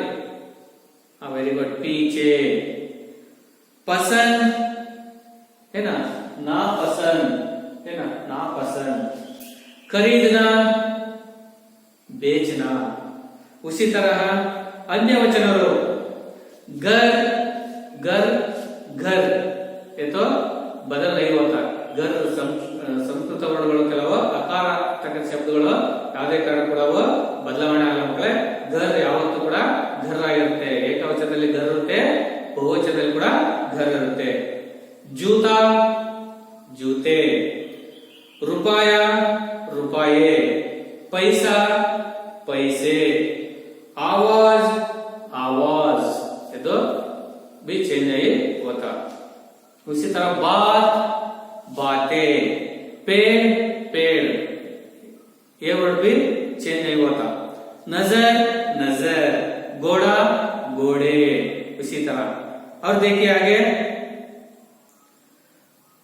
वेरी गुड, पीछे, पसंद है ना, ना पसंद है ना, ना पसंद, खरीदना, बेचना। उसी तरह अन्य वचनों घर, घर, घर, ये तो बदल नहीं होता। घर ಸಂಸ್ಕೃತ ವರ್ಣಗಳು ಕೆಲವು ಅಕಾರ ಶಬ್ದಗಳು ಯಾವುದೇ ಕಾರಣ ಕೂಡ ಬದಲಾವಣೆ ಆಗಲ್ಲ ಮಕ್ಕಳೇ। ಘರ್ ಯಾವತ್ತೂ ಕೂಡ ಘರ್ ಆಗಿರುತ್ತೆ, ಏಕವಚನದಲ್ಲಿ ಘರ್ ಇರುತ್ತೆ, ಬಹುವಚನದಲ್ಲಿ ಕೂಡ ಘರ್ ಇರುತ್ತೆ। जूता जूते, रुपया रुपये, पैसा पैसे, आवाज आवाज, ये तो भी चेंज नहीं होता। उसी तरह बात बातें, पेड़ पेड़, ये वर्ड भी चेंज नहीं होता। नजर नजर, घोड़ा घोड़े, उसी तरह। और देखिए आगे,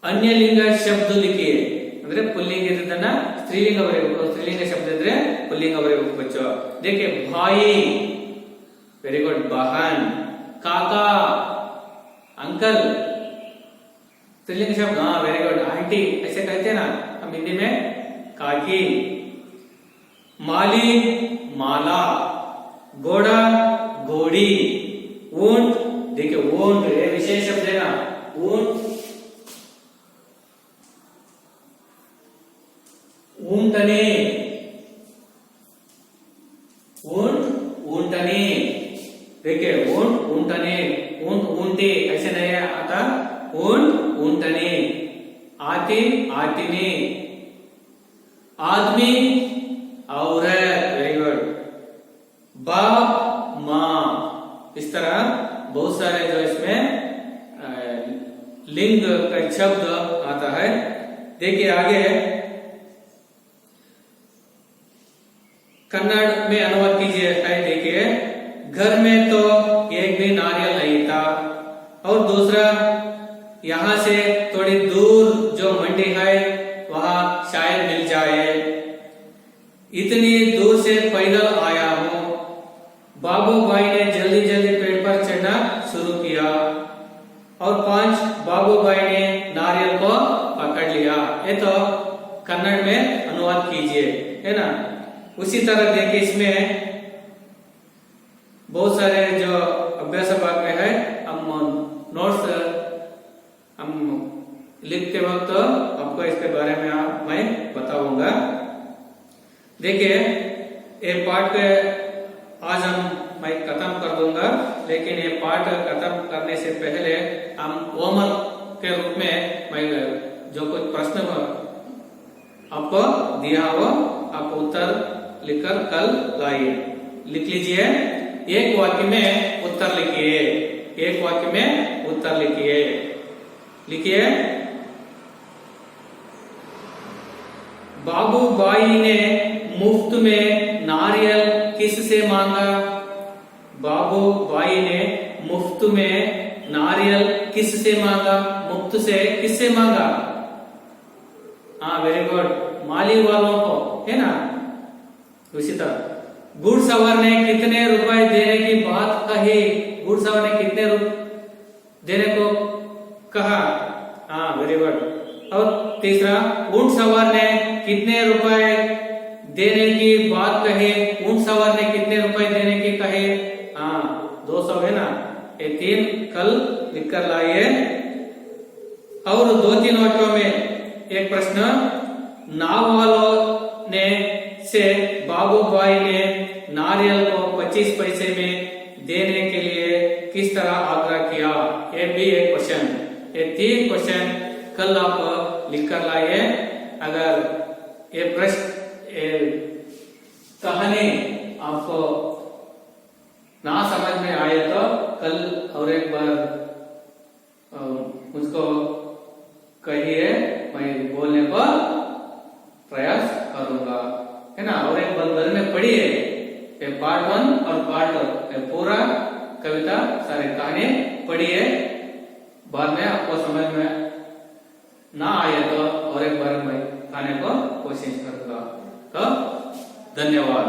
अन्य लिंग शब्द लिखिए, ಅಂದ್ರೆ ಪುಲ್ಲಿಂಗ ಇದ್ದನ್ನ ಸ್ತ್ರೀಲಿಂಗ ಬರೆಯಬೇಕು, ಸ್ತ್ರೀಲಿಂಗ ಶಬ್ದ ಇದ್ರೆ ಪುಲ್ಲಿಂಗ ಬರೆಯಬೇಕು ಬಚ್ಚೋ। देखिए भाई, वेरी गुड, बहन, काका अंकल, स्त्रीलिंग शब्द, हाँ वेरी गुड, आंटी ऐसे कहते हैं ना हम हिंदी में, काकी। माली माला, घोड़ा घोड़ी, ऊंट, देखिए ऊंट ये विशेष शब्द है ना, ऊंट ऊंटने, ऊंट ऊंटने, देखिए ऊंट ऊंटने, ऊंट ऊंटे ऐसे नहीं आता, ऊंट ऊंटने। आती आतिने, आदमी औरत, वेरी गुड, बाप माँ, इस तरह बहुत सारे जो इसमें लिंग का शब्द आता है। देखिए आगे कन्नड़ में अनुवाद कीजिए। देखिए, घर में तो एक भी नारियल नहीं था, और दूसरा यहाँ से थोड़ी दूर जो मंडी है वहाँ शायद मिल जाए, इतनी दूर से पैदल आया हूँ। बाबू भाई ने जल्दी जल्दी पेड़ पर चढ़ना शुरू किया, और 5 बाबू भाई ने नारियल को पकड़ लिया। ये तो कन्नड़ में अनुवाद कीजिए, है ना। उसी तरह देखिए इसमें बहुत सारे जो अभ्यास भाग में है, हम नोट्स हम लिखते वक्त आपको इसके बारे में मैं बताऊंगा। देखिए ये पाठ पे आज मैं खत्म कर दूंगा, लेकिन ये पाठ खत्म करने से पहले हम होमवर्क के रूप में मैं जो कुछ प्रश्न आपको दिया हो, आप उत्तर लिखकर कल लाइए। लिख लीजिए, एक वाक्य में उत्तर लिखिए, एक वाक्य में उत्तर लिखिए। लिखिए, बाबू भाई ने मुफ्त में नारियल किससे मांगा? बाबू भाई ने मुफ्त में नारियल किससे मांगा? मुफ्त से किससे मांगा? हाँ वेरी गुड, माली वालों को, है ना। उसी तरह घुड़सवार ने कितने रुपए देने की बात कही? घुड़सवार ने कितने देने को कहा? हाँ वेरी गुड। और तीसरा, ऊंट सवार ने कितने रुपए देने की बात कही? ऊंट सवार ने कितने रुपए देने की कहे? हाँ 200, है ना। ये 3 कल लिख कर लाइए। और 2-3 वाक्यों में एक प्रश्न, नाव वालों ने से बाबू भाई ने नारियल को 25 पैसे में देने के लिए किस तरह आग्रह किया? ये भी एक क्वेश्चन। ये 3 क्वेश्चन कल आप लिख कर लाइए। अगर ये प्रश्न कहानी आपको ना समझ में आए तो कल और एक बार मुझको कहिए, मैं बोलने का प्रयास करूंगा, है ना। और एक बार घर में पढ़िए, पार्ट 1 और पार्ट 2 पूरा कविता सारे कहानी पढ़िए। बाद में आपको समझ में ना आए तो और एक बार मैं खाने को कोशिश करूंगा। तो धन्यवाद।